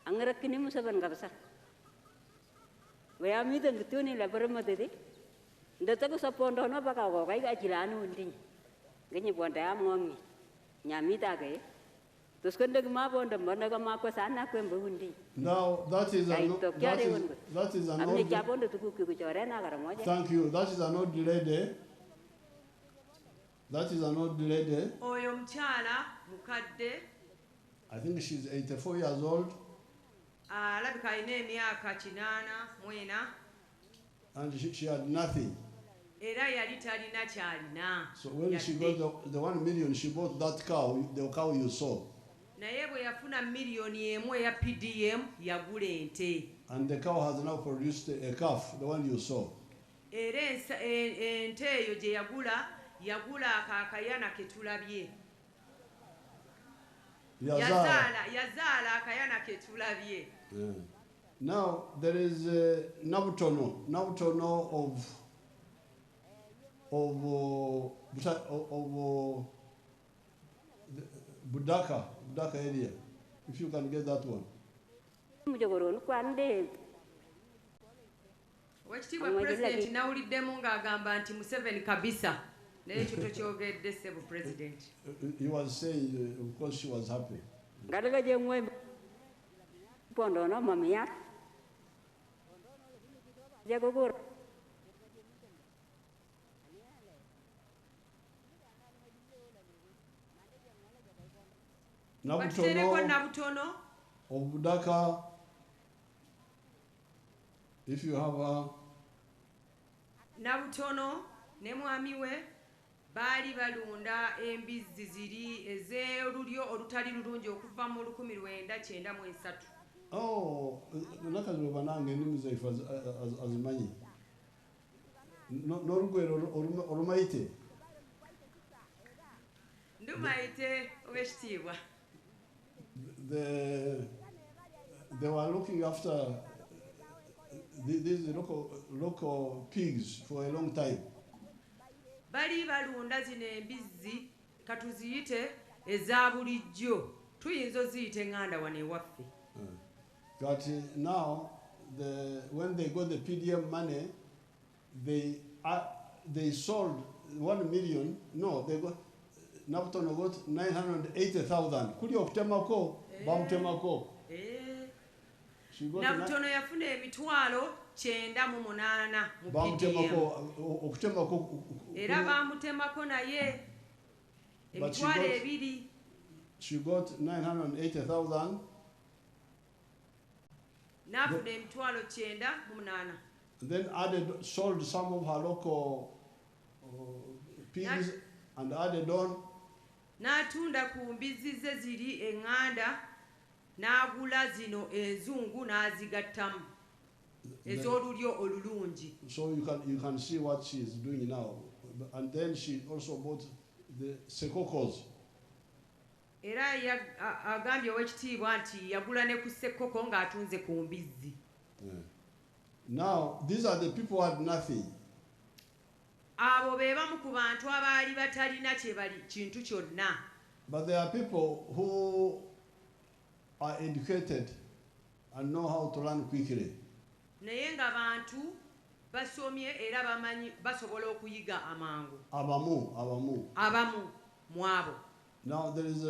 angara kini Museveni kabisa we amite ngituni la barama de ndata ko sapondo no baka ko kaiga jilanu ndinyi ngenyi bonda ya mongi nyamita ke tuskende ma bonda bonda ko ma ko sana ko mbu ndinyi. Now that is an old Thank you. That is an old lady. That is an old lady. Oyo mchala mukadde. I think she's 84 years old. Alabika ine emyaka 80 And she had nothing. Era yali talina kyalina. So when she got the 1 million, she bought that cow, the cow you saw. Naye bwe yafuna miliyoni emu eya PDM yagula ente. And the cow has now produced a calf, the one you saw. Era ente eyo gye yagula akayana ketulabye. Yazaala akayana ketulabye. Now there is Nabutono of Budaka area. If you can get that one. Wekitiibwa President nawuliddemu ng'agamba nti Museveni kabisa. Naye ekyo tokyogedde ssebo President. He was saying because she was happy. Ngadaga je mwe pondo no mamia. Je gogor. Nabutono. of Budaka, if you have a Nabutono ne mwami we baali balunda embizzi ziri ez'olulyo olutali lulungi okuva mu 1993. oh, nakazi banange ndimu zaifu azimanyi. N'olugwero olumayite. Ndumayite ow'ekitiibwa. They were looking after these local pigs for a long time. Bali balunda zino embizzi katuziyite eza bulijjo tuyinza oziyita eŋŋanda wano ewaffe. But now, when they got the PDM money, they sold 1 million. No, they got Nabutono got 980,000. Kuli okutemako bamutemako. Nabutono yafuna emitwalo 98 mu bamutemako okutemako. Era bamutemako naye emitwalo 2. She got 980,000. Nafuna emitwalo 98. Then sold some of her local pigs and added on. N'atunda ku mbizzi ze ziri eŋŋanda n'agula zino enzungu n'azigattamu ez'olulyo olulungi. So you can see what she is doing now. And then she also bought the sekokos. Era agambye ow'ekitiibwa nti yagula ne ku ssekoko ng'atunze ku mbizzi. Now, these are the people who had nothing. Abo be bamu ku bantu abaali batalina kintu kyonna. But there are people who are educated and know how to learn quickly. Naye nga bantu basomye era bamanyi basobola okuyiga amangu. Abamu mu abo. Now there is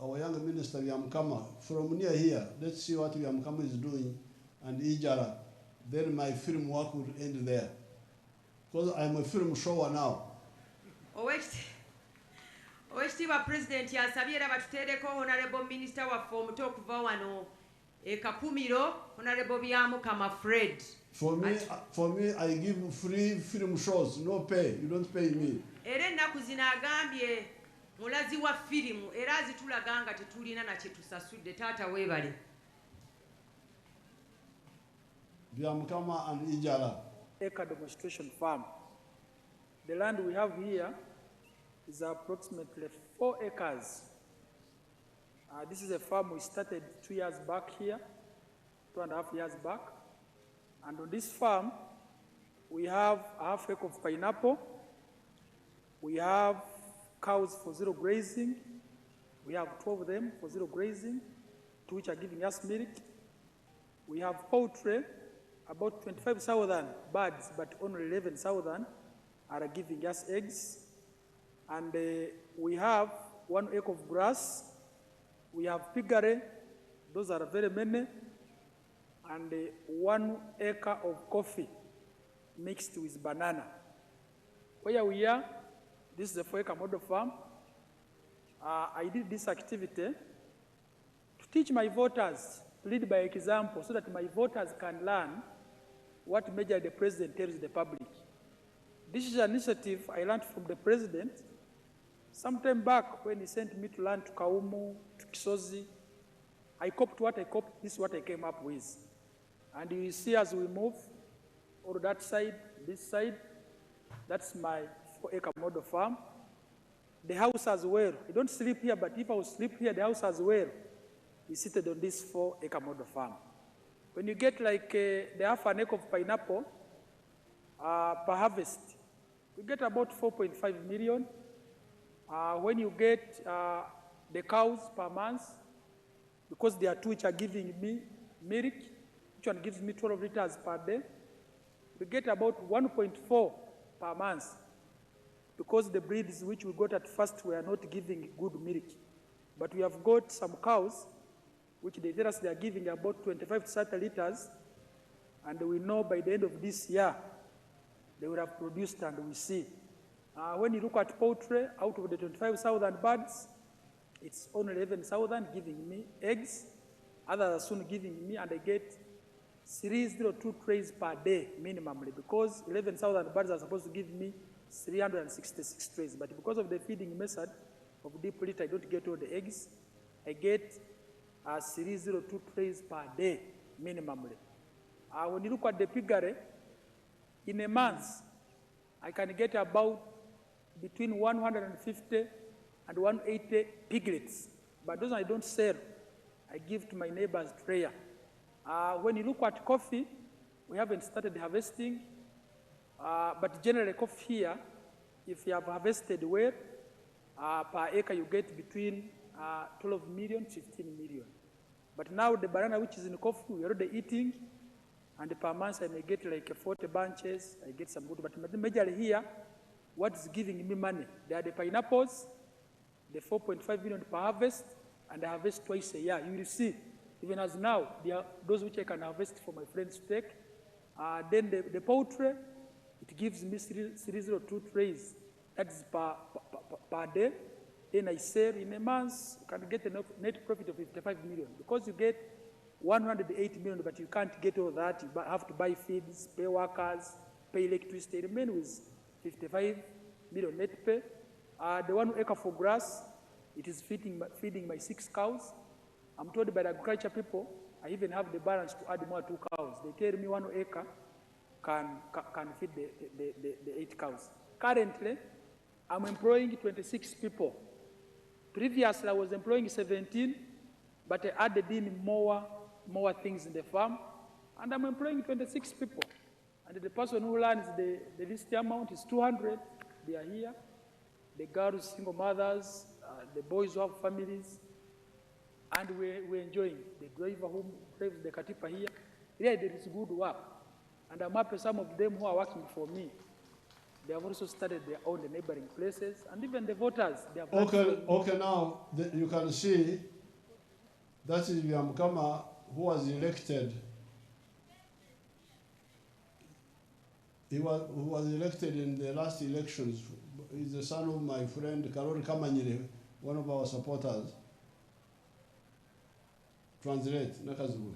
our young minister Yamkama from near here. Let's see what Yamkama is doing and Ijara. Then my film work will end there. Because I'm a film shower now. Owekitiibwa President yasabye era batuteereko Honorable Minister waffe omuto okuva wano Kakumiro, Honorable Byamukama Fred. For me, I give free film shows, no pay. You don't pay me. Era ennaku zino agambye mulazi wa firimu era azitulaga nga tetulina na kye tusasudde. Taata weebale. Byamukama and Ijala. Acre demonstration farm. The land we have here is approximately 4 acres. This is a farm we started 2 years back here, 2.5 years back. And on this farm, we have a half acre of pineapple. We have cows for zero grazing. We have 12 of them for zero grazing, 2 which are giving us milk. We have poultry, about 25,000 birds, but only 11,000 are giving us eggs. And we have 1 acre of grass. We have piggery, those are very many. And 1 acre of coffee mixed with banana. Where we are, this is a 4-acre model farm. I did this activity to teach my voters, to lead by example, so that my voters can learn what measure the president tells the public. This is an initiative I learned from the president sometime back when he sent me to learn to Kaumu, to Kisozi. I copied what I copied, this is what I came up with. And you see as we move, or that side, this side, that's my 4-acre model farm. The house as well. I don't sleep here, but if I would sleep here, the house as well is seated on this 4-acre model farm. When you get like the half an acre of pineapple per harvest, you get about 4.5 million. When you get the cows per month, because there are 2 which are giving me milk, each one gives me 12 liters per day, we get about 1.4 per month, because the breeds which we got at first were not giving good milk. But we have got some cows which they tell us they are giving about 25 to 30 liters, and we know by the end of this year they will have produced, and we see. When you look at poultry, out of the 25,000 birds, it's only 11,000 giving me eggs. Others are soon giving me, and I get 302 trays per day minimally, because 11,000 birds are supposed to give me 366 trays. But because of the feeding method of deep litter, I don't get all the eggs. I get 302 trays per day minimally. When you look at the piggery, in a month, I can get about between 150 and 180 piglets. But those I don't sell, I give to my neighbors prayer. When you look at coffee, we haven't started harvesting, but generally coffee here, if you have harvested well, per acre you get between 12 million, 15 million. But now the banana which is in coffee, we're already eating, and per month I may get like 40 bunches, I get some good, but majorly here, what is giving me money? They are the pineapples, the 4.5 million per harvest, and I harvest twice a year. You will see, even as now, there are those which I can harvest for my friends to take. Then the poultry, it gives me 302 trays. That's per day. Then I sell in a month, you can get a net profit of 55 million. Because you get 180 million, but you can't get all that. You have to buy feeds, pay workers, pay electricity. Remain with 55 million net pay. The 1 acre for grass, it is feeding my 6 cows. I'm told by the agriculture people, I even have the balance to add more 2 cows. They tell me 1 acre can feed the 8 cows. Currently, I'm employing 26 people. Previously, I was employing 17, but I added in more things in the farm, and I'm employing 26 people. And the person who learns the least amount is 200. They are here. The girls, single mothers, the boys who have families, and we're enjoying. The driver who drives the Katipa here, there is good work. And I'm happy some of them who are working for me, they have also started their own neighboring places, and even the voters, they have Okay, now you can see that is Byamukama, who was elected. Who was elected in the last elections. He's the son of my friend Karori Kamanyire, one of our supporters. Translate, Nakazulu.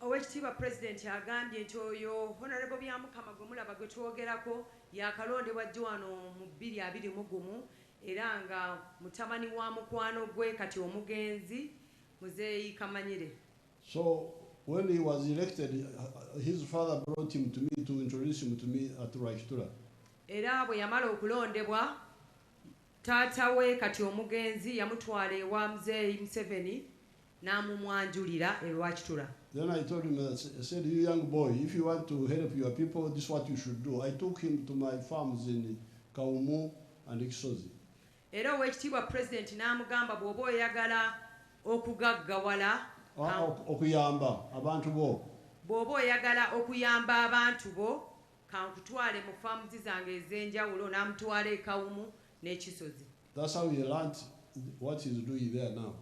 Owekitiibwa President agambye nti oyo Honorable Byamukama gwe mulaba gwe twogerako yakalondebwa jjo wano mu 2021 era nga mutabani wa mukwano gwe kati omugenzi Muzeeyi Kamanyire. So when he was elected, his father brought him to me to introduce him to me at Rwachtura. Era bwe yamala okulondebwa taata we kati omugenzi yamutwala ewa Muzeeyi Museveni n'amumwanjulira e Rwachtura. Then I told him, I said, you young boy, if you want to help your people, this is what you should do. I took him to my farms in Kaumu and Iksozi. Era owekitiibwa President n'amugamba bw'oba oyagala okugaggawala okuyamba abantu bo. Bw'oba oyagala okuyamba abantu bo kankutwale mu faamuzi zange ez'enjawulo n'amutwala e Kaumu n'Ekisozi. That's how he learned what he's doing there now.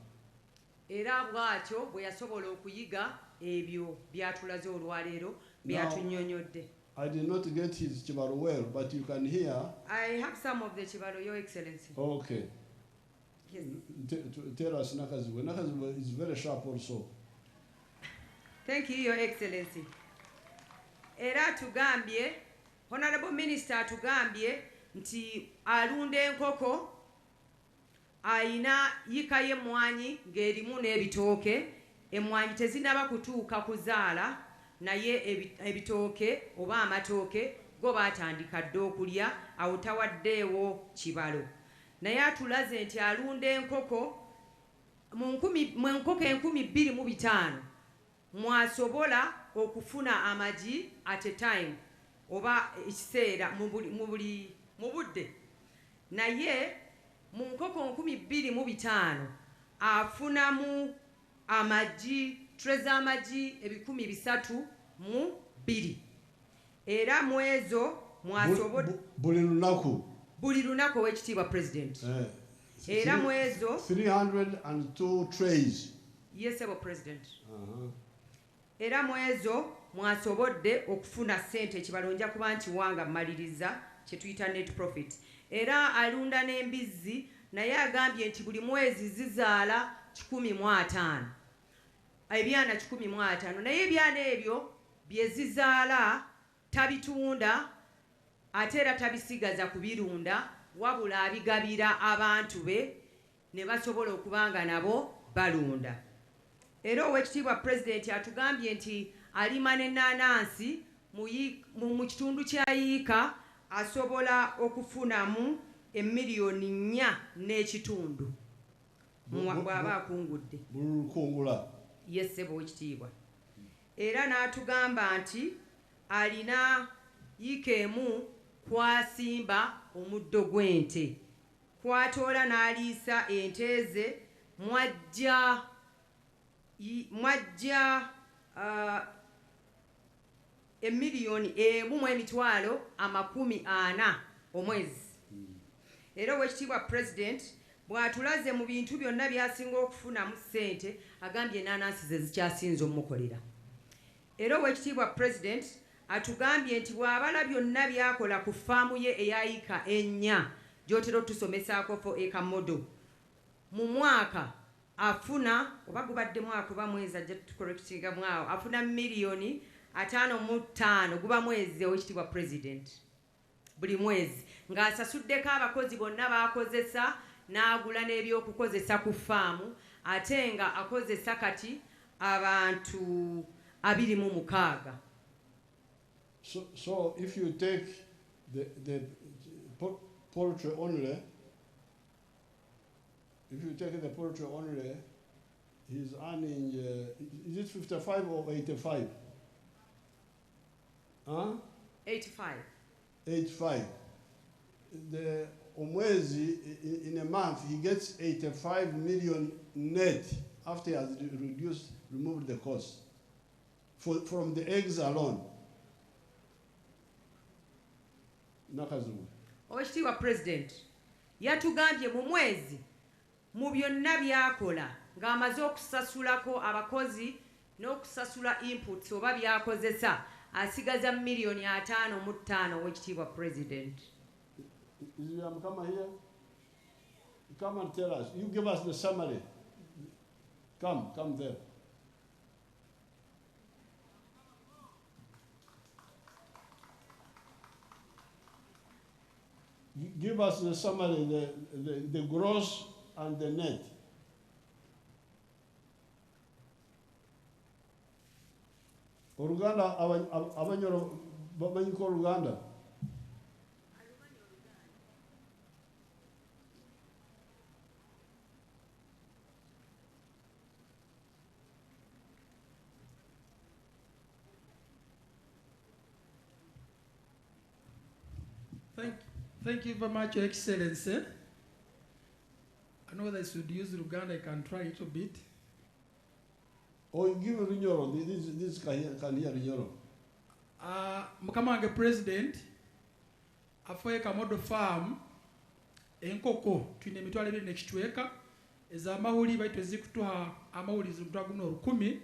Era bw'atyo bwe yasobola okuyiga ebyo by'atulaze olwaleero by'atunnyonnyodde. I did not get his Chibaro well, but you can hear. I have some of the Chibaro, Your Excellency. Okay. Yes. Tell us Nakazibwe. Nakazibwe is very sharp also. Thank you, Your Excellency. Era tugambye, Honorable Minister tugambye nti alunda enkoko ayina yika y'emmwanyi ng'erimu n'ebitooke, emmwanyi tezinaba kutuuka kuzaala naye ebitooke oba amatooke go baatandika dde okulya awo tawaddeewo kibalo. Naye atulaze nti alunda enkoko mu enkoko 25,000 mwasobola okufuna amagi at a time oba ekiseera mu budde. Naye mu nkoko 25,000 afunamu amagi amagi 302. Era mu ezo mwasobodde buli lunaku owekitiibwa President. Era mu ezo 302 trays. Yes, President. Era mu ezo mwasobodde okufuna ssente ekibalonja kuba nti wanga mmaliriza kye tuyita net profit. Era alunda n'embizzi naye agambye nti buli mwezi zizaala 150. ebyana 150 naye ebyana ebyo byezizaala tabitunda ate era tabisigaza kubirunda wabula abigabira abantu be ne basobola okubanga nabo balunda. Era Oweekitiibwa Pulezidenti atugambye nti alima n'ennaanansi mu kitundu kya Yiika asobola okufunamu emiliyoni 4 n'ekitundu bw'aba akungudde. Bulukungula. Yes, Ssebo Oweekitiibwa. Era n'atugamba nti alina Yiika emu kwasimba omuddo gw'ente, kwatoola n'aliisa ente ze, mwajja emiliyoni 1.40 omwezi. Era Oweekitiibwa Pulezidenti bw'atulaze mu bintu byonna by'asinga okufunamu ssente agambye ennaanansi ze zikyasinze omukolera. Era Oweekitiibwa Pulezidenti atugambye nti bw'abala byonna byakola ku ffaamu ye eya Yiika 4 gy'otera otusomesaako 4 acre model mu mwaka afuna oba gubadde mwaka oba mwezi ajja tukorekitinga mwawo afuna miliyoni 55 guba mwezi. Oweekitiibwa Pulezidenti buli mwezi ng'asasuddeko abakozi bonna baakozesa n'agula n'ebyokukozesa ku ffaamu ate nga akozesa kati abantu 26. So if you take the poultry only, he's earning, is it 55 or 85? Huh? 85. 85. The Omwezi, in a month, he gets 85 million net after he has removed the cost from the eggs alone. Nakazungu. Oweekitiibwa Pulezidenti yatugambye mu mwezi mu byonna byakola ng'amaze okusasulako abakozi n'okusasula inputs oba byakozesa asigaza miliyoni 55. Oweekitiibwa Pulezidenti. Is William Kama here? Come and tell us. You give us the summary. Come there. Give us the summary, the gross and the net. Uruganda, abanyoro bamanyiko Uruganda. Thank you very much, Your Excellency. I know that I should use Luganda, I can try a little bit. Oh, you give Rinyoro, this can hear Rinyoro. Mkamange President, afoye kamodo farm, enkoko, tuine mitwale bili nekitueka, eza amahuli baitu ezikutuha amahuli zikutuha guno 10,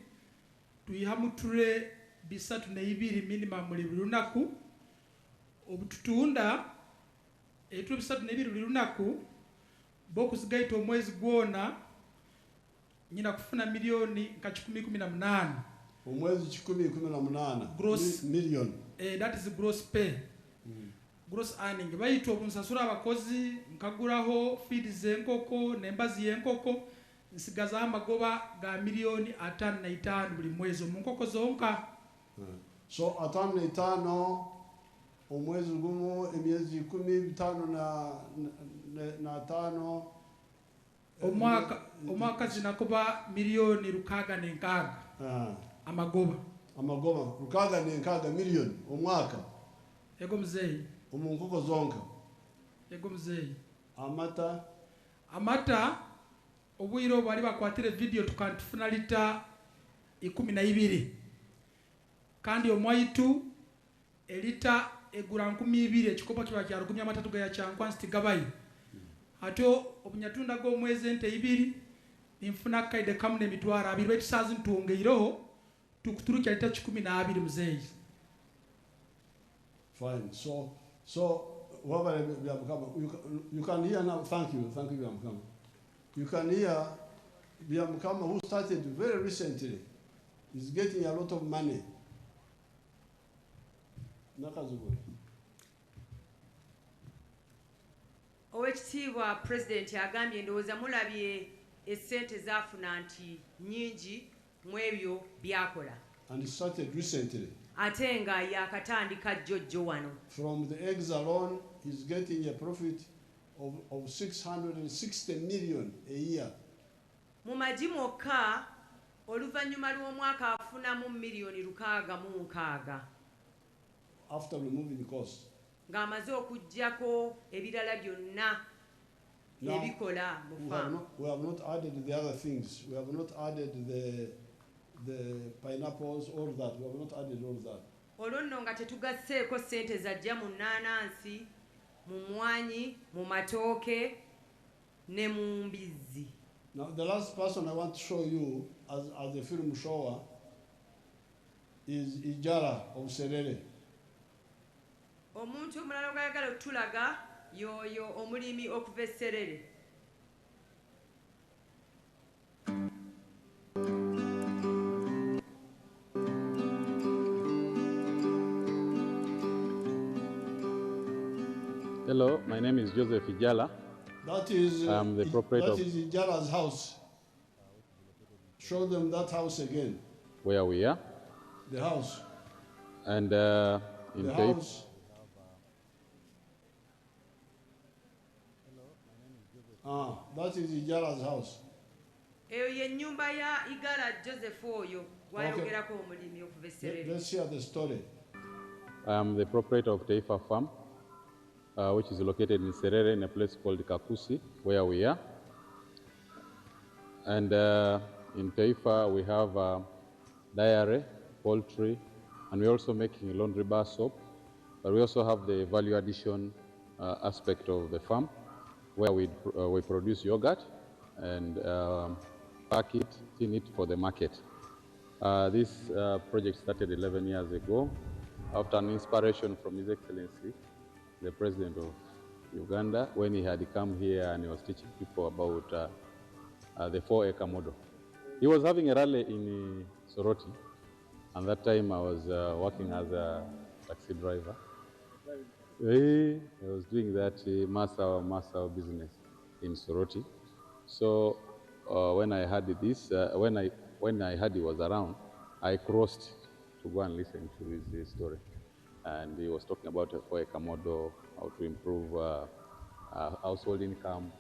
tuihamuture bisatu na ibiri minimum buli lunaku, obututunda etu bisatu na ibiri buli lunaku, bokusigaita omwezi gwona nyina kufuna miliyoni nka 10-18. Omwezi 10-18 gross million. That is gross pay. Gross earning. Baitu obunsasura abakozi nkaguraho feed zenkoko nembazi yenkoko nsigaza amagoba ga miliyoni 5 buli mwezi mu nkoko zonka. So 5 omwezi gumu emyezi 15 omwaka zinakuba miliyoni 6 amagoba 6 million omwaka. Ego mzee omunkoko zonka. Ego mzee amata obwiro bali bakwatire video tukantufuna lita 12 kandi omwaitu elita egura 12 ekikopo kiba kya 10 amatatu ga kyankwansi tigabayi ato obunyatunda go mwezi ente 2 nimfuna kaide kamune mitwara 2 betisazi ntuongeiroho tukuturu kya lita 12 mzee. Fine. So you can hear now. Thank you, Biamkama. You can hear Biamkama, who started very recently He's getting a lot of money. Nakazugula. Owekitiibwa President agambye ndowooza mulabye essente zaafuna nti nnyingi mu ebyo byakola. And it started recently. Ate nga yakatandika jjojjo wano. From the eggs alone, he's getting a profit of 660 million a year. Mu magi mwokka oluvannyuma lw'omwaka afunamu miliyoni 606. After removing costs. Ng'amaze okuggyako ebirala byonna ebikola mu farm. We have not added the other things. We have not added the pineapples, all that. We have not added all that. Olwo nno nga tetugasseeko ssente zajja mu nnaanansi, mu mmwanyi, mu matooke ne mu mbizzi. Now, the last person I want to show you as a film shower is Ijara of Serere. Omuntu omulala gwayagala okutulaga y'oyo omulimi okuva e Serere. Hello, my name is Joseph Ijala. That is, I'm the proprietor. That is Ijara's house. Show them that house again. Where we are. The house. And in the Cape. House. That is Ijara's house. Eyo ye nnyumba ya Igala Joseph oyo gwayogerako omulimi okuva e Serere. Let's hear the story. I'm the proprietor of Taifa Farm, which is located in Serere in a place called Kakusi, where we are. And in Taifa, we have dairy, poultry, and we're also making laundry bar soap. But we also have the value addition aspect of the farm, where we produce yogurt and pack it, tin it for the market. This project started 11 years ago after an inspiration from His Excellency, the President of Uganda, when he had come here and he was teaching people about the 4-acre model. He was having a rally in Soroti, and that time I was working as a taxi driver. I was doing that Masao business in Soroti. So when I heard this, when I heard he was around, I crossed to go and listen to his story. And he was talking about a 4-acre model, how to improve household income.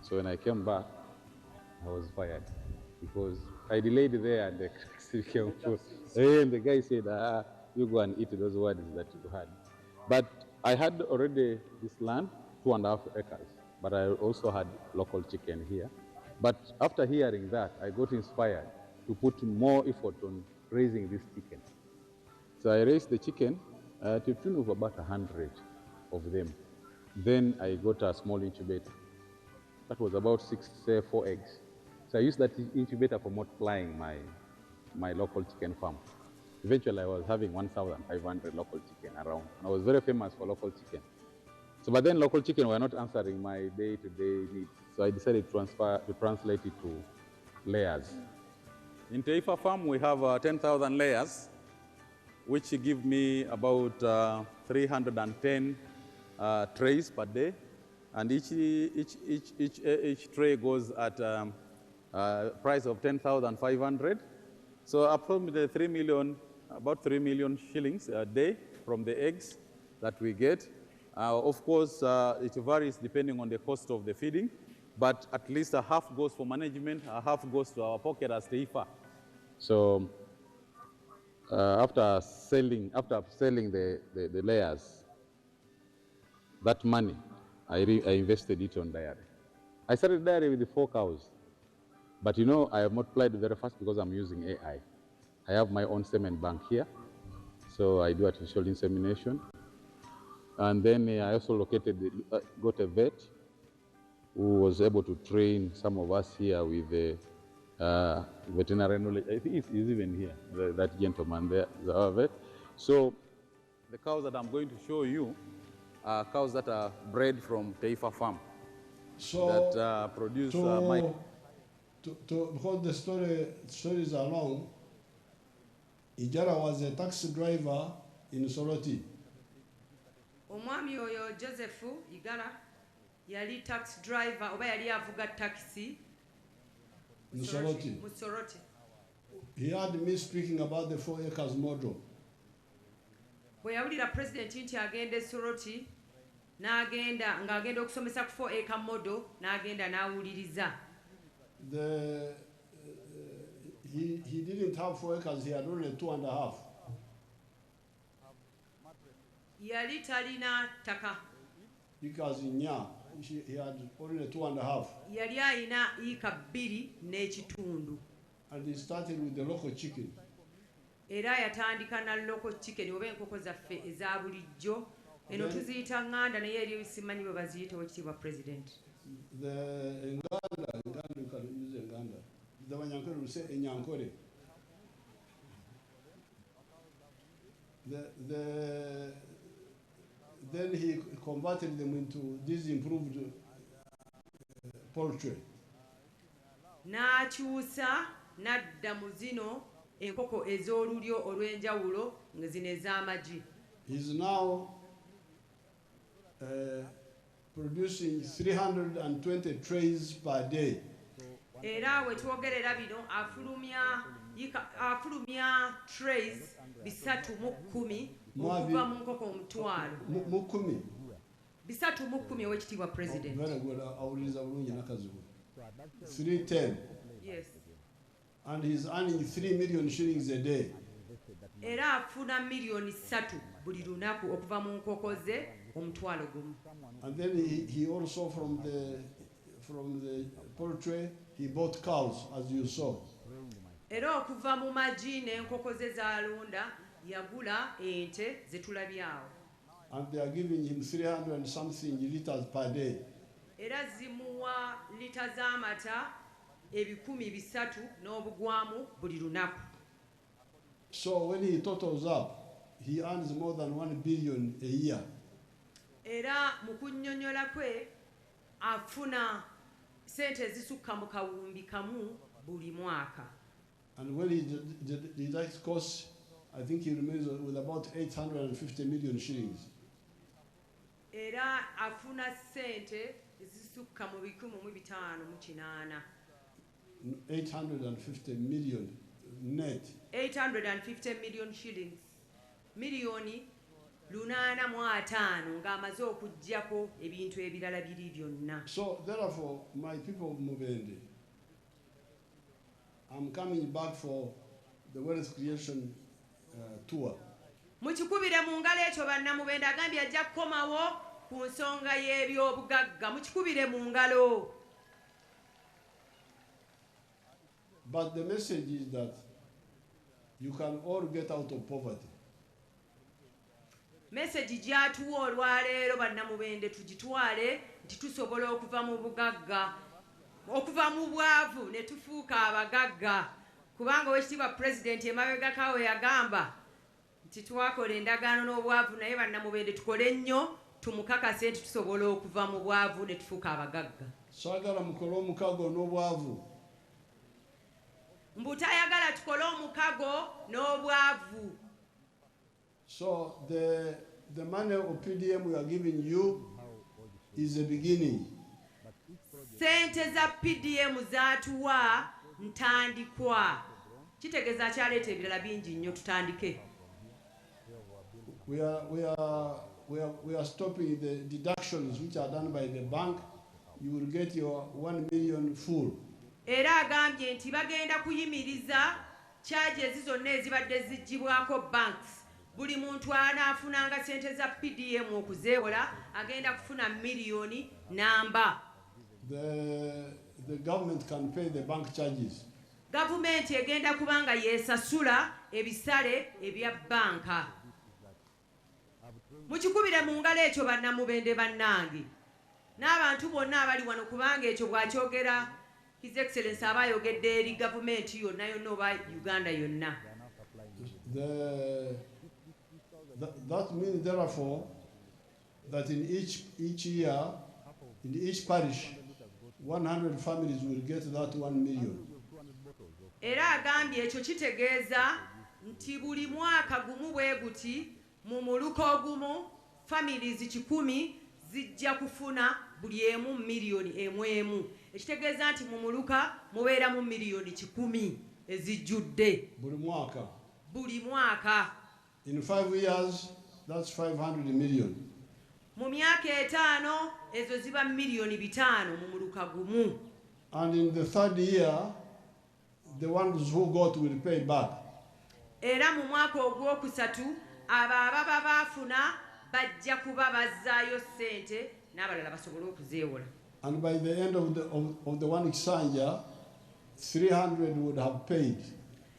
So when I came back, I was fired because I delayed there and the taxi came through. And the guy said, you go and eat those words that you had. But I had already this land, 2.5 acres, but I also had local chicken here. But after hearing that, I got inspired to put more effort on raising this chicken. So I raised the chicken to the tune of about 100 of them. Then I got a small incubator. That was about 4 eggs. So I used that incubator for multiplying my local chicken farm. Eventually, I was having 1,500 local chicken around. I was very famous for local chicken. So, but then local chicken were not answering my day-to-day needs. So I decided to translate it to layers. In Taifa Farm, we have 10,000 layers, which give me about 310 trays per day. And each tray goes at a price of 10,500. So approximately 3 million, about 3 million shillings a day from the eggs that we get. Of course, it varies depending on the cost of the feeding, but at least a half goes for management, a half goes to our pocket as Taifa. So after selling the layers, that money, I invested it on dairy. I started dairy with the 4 cows. But you know, I have multiplied very fast because I'm using AI. I have my own semen bank here. So I do artificial insemination. And then I also got a vet who was able to train some of us here with the veterinary knowledge. I think he's even here, that gentleman there, our vet. So the cows that I'm going to show you are cows that are bred from Taifa Farm. So that produce because the stories are long, Ijara was a taxi driver in Soroti. Omwami oyo Joseph Igala yali taxi driver oba yali avuga taxi In Soroti. mu Soroti. He heard me speaking about the 4 acres model. Bwe yawulira president nti agenda e Soroti n'agenda ng'agenda okusomesa ku 4 acre model n'agenda n'awuliriza. He didn't have 4 acres, he had only 2.5. Yali talina ttaka. Because in Nya, he had only 2.5. Yali alina eka 2 n'ekitundu. And he started with the local chicken. Era yatandika na local chicken oba enkoko zaffe eza bulijjo. Eno tuziyita nganda naye eri simanyi bwe baziyita Oweekitiibwa President. The Banyankore will say Enyankore. Then he converted them into this improved poultry. N'akyusa n'adda mu zino enkoko ez'olulyo olw'enjawulo nga zino ez'amagi. He's now producing 320 trays per day. Era we twogerera bino afulumya trays 310 okuva mu nkoko omutwalo. 310 Oweekitiibwa President. Very good. Awuliriza bulungi nakazibu. 310. Yes. And he's earning 3 million shillings a day. Era afuna million 3 buli lunaku okuva mu nkoko ze omutwalo gumu. And then he also from the poultry he bought cows, as you saw. Era okuva mu magi n'enkoko ze zalunda yagula ente zetulabyawo. And they are giving him 300 and something liters per day. Era zimuwa lita z'amata 300 n'obugwamu buli lunaku. So when he totals up, he earns more than 1 billion a year. Era mu kunnyonnyola kwe afuna sente ezisukka mu kawumbi kamu buli mwaka. And when he deducts costs, I think he remains with about 850 million shillings. Era afuna sente ezisukka mu 1,508. 850 million net. 850 million shillings. Milioni 805 ng'amaze okuggyako ebintu ebirala biri byonna. So therefore, my people of Mubende, I'm coming back for the wealth creation tour. Mukikubire mu ngalo ekyo bannamubende agambye ajja kukomawo ku nsonga y'ebyobugagga. Mukikubire mu ngalo. But the message is that you can all get out of poverty. Message gyatuwa olwaleero bannamubende tugitwale nti tusobola okuva mu bugagga, okuva mu bwavu ne tufuuka abagagga. Kubanga Oweekitiibwa President emabegakawo yagamba nti twakola endagaano n'obwavu naye bannamubende tukole nnyo tumukakase nti tusobola okuva mu bwavu ne tufuuka abagagga. Saagala mukole omukago n'obwavu. Mbutayagala tukole omukago n'obwavu. So the money of PDM we are giving you is a beginning. Sente za PDM zatuwa ntandikwa. Kitegeeza kyaleeta ebirala bingi nnyo tutandike. We are stopping the deductions which are done by the bank. You will get your 1 million full. Era agambye nti bagenda kuyimiriza charges zonna ezibadde ziggyibwako banks. Buli muntu anaafunanga sente za PDM okuzeewola agenda kufuna miliyoni namba. The government can pay the bank charges. Gavumenti egenda kubanga yeesasula ebisale ebya banka. Mukikubire mu ngalo ekyo bannamubende bannange. N'abantu bonna abali wano kubanga ekyo bw'akyogera His Excellency aba ayogedde eri gavumenti yonna yonna oba Uganda yonna. That means therefore that in each year, in each parish, 100 families will get that 1 million. Era agambye ekyo kitegeeza nti buli mwaka gumu bwe guti mu muluka ogumu families 100 zijja kufuna buli emu miliyoni emu. Ekitegeeza nti mu muluka mubeeramu miliyoni 10 ezijjudde buli mwaka. In 5 years, that's 500 million. Mu myaka 5 ezo ziba miliyoni 5 mu muluka gumu. And in the 3rd year, the ones who got will pay back. Era mu mwaka ogwokusatu ababa baafuna bajja kuba bazzaayo ssente n'abalala basobole okuzeewola. And by the end of the one Kisanja, 300 would have paid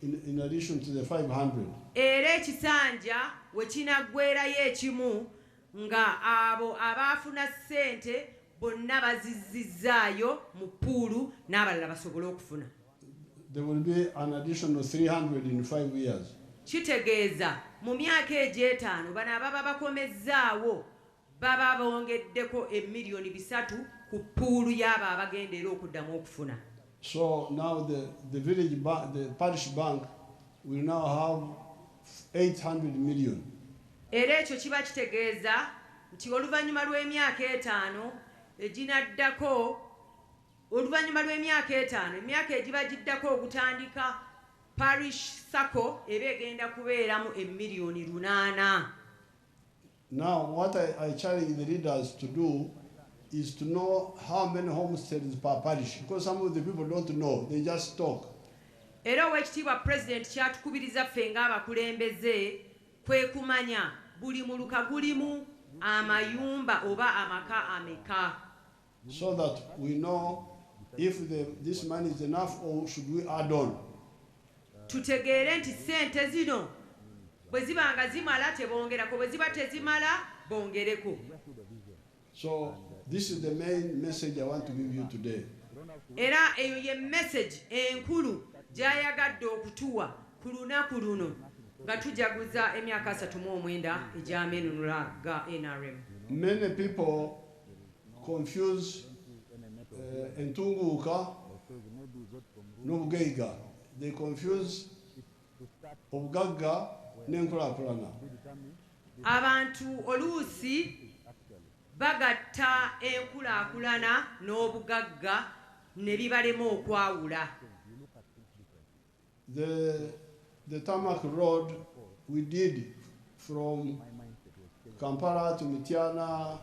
in addition to the 500. Era ekisanja we kinaggwerayo ekimu nga abo abaafuna ssente bonna bazizzizaayo mu puulu n'abalala basobole okufuna. There will be an additional 300 in 5 years. Kitegeeza mu myaka egy'etaano bano ababa bakomezzaawo baba bongeddeko emiliyoni 3 ku puulu y'abo abagenda era okuddamu okufuna. So now the village bank, the parish bank will now have 800 million. Era ekyo kiba kitegeeza nti oluvannyuma lw'emyaka 5 eginaddako, oluvannyuma lw'emyaka 5 emyaka egiba giddako okutandika parish sacco eba egenda kubeeramu emiliyoni 800. Now what I challenge the leaders to do is to know how many homesteads per parish, because some of the people don't know, they just talk. Era Oweekitiibwa President kyatukubiriza ffe ng'abakulembeze kwe kumanya buli muluka gulimu amayumba oba amaka ameka. So that we know if this money is enough or should we add on. Tutegeere nti ssente zino bwe ziba nga zimala tebongerako, bwe ziba tezimala bongereko. So this is the main message I want to give you today. Era eyo ye message enkulu gy'ayagadde okutuwa ku lunaku luno nga tujaguza emyaka 39 egy'amenunula ga NRM. Many people confuse entunguuka n'obugaiga. They confuse obugagga n'enkulaakulana. Abantu oluusi bagatta enkulaakulana n'obugagga ne bibalema okwawula. The tarmac road we did from Kampala to Mityana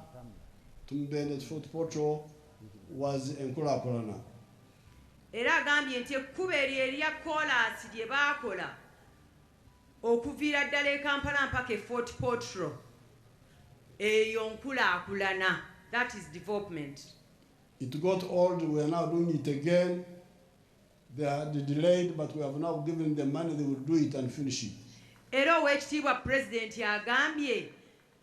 to Mubende to Fort Portal was enkulaakulana. Era agambye nti ekkubo eryo erya koolaasi lye baakola okuviira ddala e Kampala mpaka e Fort Portal eyo nkulaakulana. That is development. It got old, we are now doing it again. They had delayed, but we have now given them money, they will do it and finish it. Era Oweekitiibwa President agambye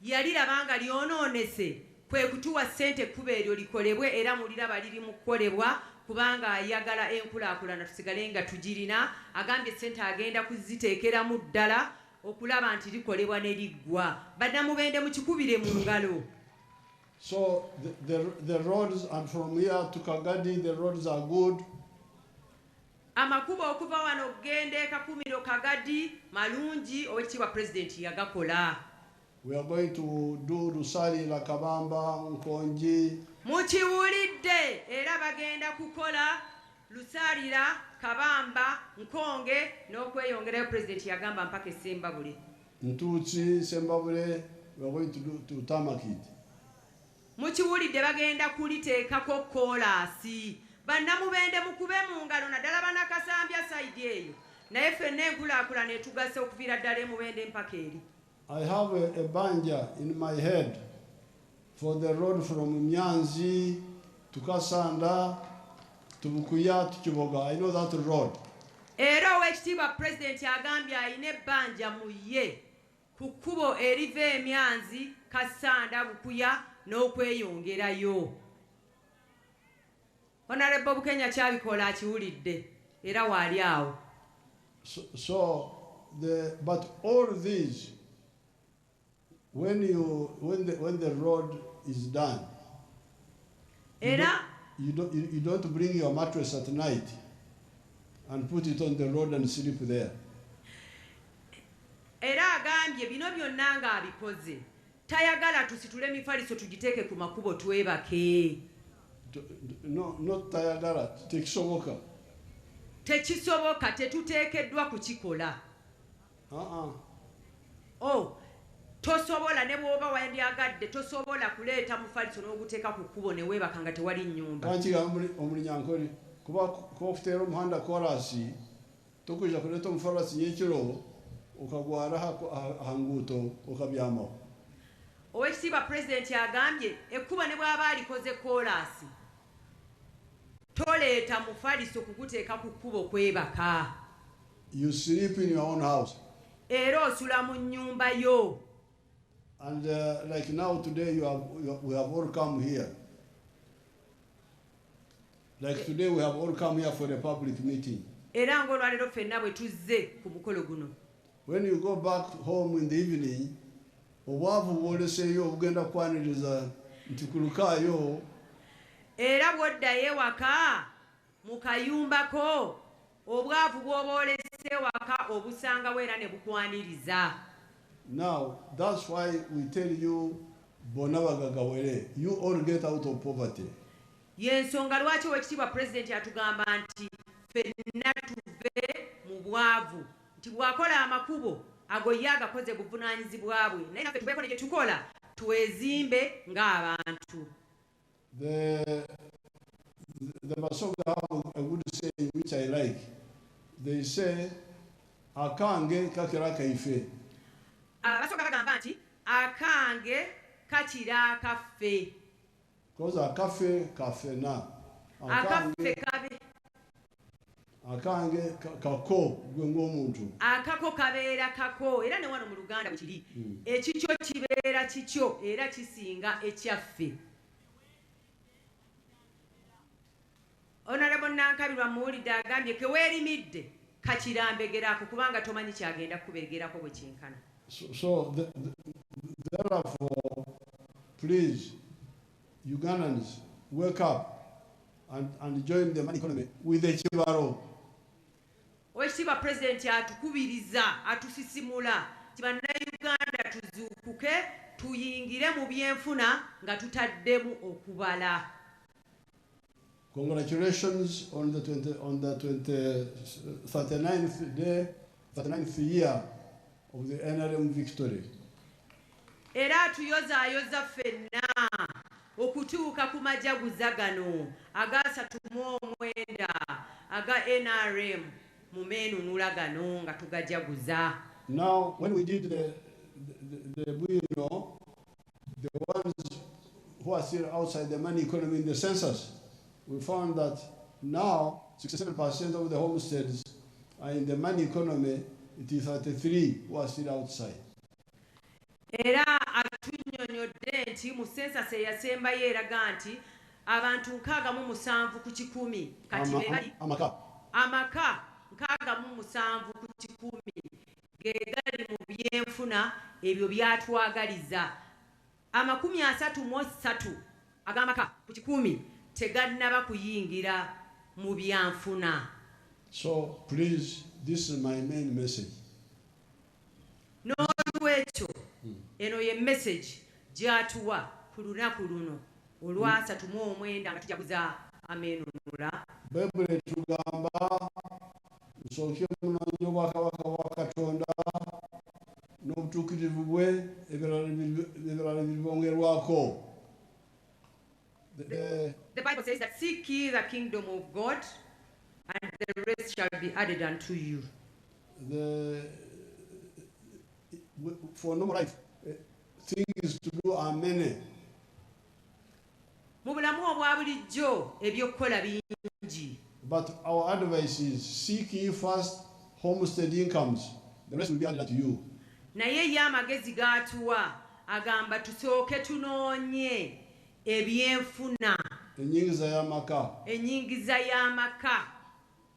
yaliraba nga lyonoonese kwe kutuwa ssente ekkubo eryo likolebwe era muliraba liri mu kukolebwa kubanga ayagala enkulaakulana tusigale nga tugirina. Agambye ssente agenda kuziteekeramu ddala okulaba nti likolebwa ne liggwa. Bannamubende mukikubire mu ngalo. So the roads, and from here to Kagadi, the roads are good. Amakubo okuva wano okugenda e Kakumiro Kagadi malungi. Oweekitiibwa President yagakola. We are going to do Rusali, Lakabamba, Nkonji. Mukiwulidde era bagenda kukola Lusalira, Kabamba, Nkonge n'okweyongerayo. President yagamba mpaka Sembabule. Ntuchi, Sembabule, we are going to do to tarmac it. Mukiwulidde bagenda kuliteekako koolaasi. Bannamubende mukube mu ngalo naddala Banakasambya side eyo. Naye ffenna enkulaakulana etugase okuviira ddala Mubende mpaka eri. I have a banja in my head for the road from Nyanzi to Kasanda to Bukuya to Kiboga. I know that road. Era Oweekitiibwa President agambye ayina ebbanja mu ye ku kkubo eriva Emyanzi, Kasanda, Bukuya n'okweyongerayo. Honorable Bukenya kyabikola akiwulidde era waali awo. But all these, when the road is done, you don't bring your mattress at night and put it on the road and sleep there. agambye bino byonna ng'abikoze tayagala tusitule mifaliso tugiteeke ku makubo twebake. No, not tayagala, tekisoboka. Tekisoboka, tetuteekeddwa kukikola. Tosobola ne bw'oba wandyagadde tosobola kuleeta mufaliso n'oguteeka ku kkubo ne weebaka nga tewali nnyumba. Kankiga omulinyankole kuba kofuteera omuhanda korasi tokuja kuleeta omufalasi y'ekiro okagwara ha nguuto okabyamaho. Owekitiibwa Pulezidenti agambye ekkuba ne bw'aba alikoze koolaasi toleeta mufaliso kuguteeka ku kkubo kwebaka. You sleep in your own house. Era osula mu nnyumba yo. And like now today we have all come here. Like today we have all come here for a public meeting. Era ng'olwaleero ffenna bwe tuzze ku mukolo guno. When you go back home in the evening, obwavu bwoleseyo obugenda kwaniriza nti kulukaayo. Era bw'oddayo ewaka mu kayumbako obwavu bw'oba olese ewaka obusangawo era ne bukwaniriza. Now, that's why we tell you, Bonabagagawere, you all get out of poverty. Yensonga lwaki Owekitiibwa Pulezidenti atugamba nti ffenna tuve mu bwavu, nti bw'akola amakubo ago ye agakoze buvunaanyizibwa bwe, naye naffe tubeeko ne gye tukola twezimbe ng'abantu. The Basoga have a good saying which I like. They say, akange kakira kaife. Abasoga bagamba nti akange kakira akaffe. Because akafe kafena. Akaffe kabe. Akange kako gwe ng'omuntu. Akako kabeera kako era ne wano mu Luganda bwe kiri. Ekikyo kibeera kikyo era kisinga ekyaffe. Honorable Nankabirwa muwulidde agambye keweerimidde kakirambegerako kubanga tomanyi kyagenda kubegerako bwe kyenkana. So therefore, please, Ugandans, wake up and join the money economy with the Chibaro. Owekitiibwa Pulezidenti atukubiriza atusisimula nti bannayuganda tuzuukuke tuyingire mu byenfuna nga tutaddemu okubala. Congratulations on the 39th year of the NRM victory. Era atuyozaayoza ffenna okutuuka ku majaguza gano aga 39 aga NRM mu meenunula gano nga tugajaguza. Now, when we did the ones who are still outside the money economy in the census, we found that now 67% of the homesteads are in the money economy. It is 33 who are still outside. Era atunnyonnyodde nti mu census eyasembayo eraga nti abantu 67 ku 100 kati be bali amaka 67 ku 100 ge gali mu byenfuna ebyo byatwagaliza. 33 ag'amaka ku 100 tegannaba kuyingira mu byanfuna. So please, this is my main message. N'olwekyo eno ye message gy'atuwa ku lunaku luno olwa 39 nga tujaguza ameenunula. Bayibuli tugamba nsooke munoonye obwakabaka bwa Katonda n'obutuukirivu bwe ebirala biribongerwako. The Bible says that seek ye the kingdom of God and the rest shall be added unto you. For normal life, things to do are many. Mu bulamu obwa bulijjo ebyokukola bingi. But our advice is seek ye first homestead incomes. The rest will be added to you. Naye ye amagezi g'atuwa agamba tusooke tunoonye ebyenfuna. Enyingiza y'amaka. Enyingiza y'amaka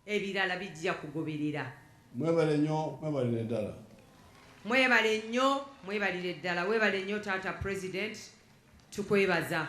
ebirala bijja kugoberera. Mwebale nnyo, mwebalire ddala. Mwebale nnyo, mwebalire ddala. Weebale nnyo Taata President, tukwebaza.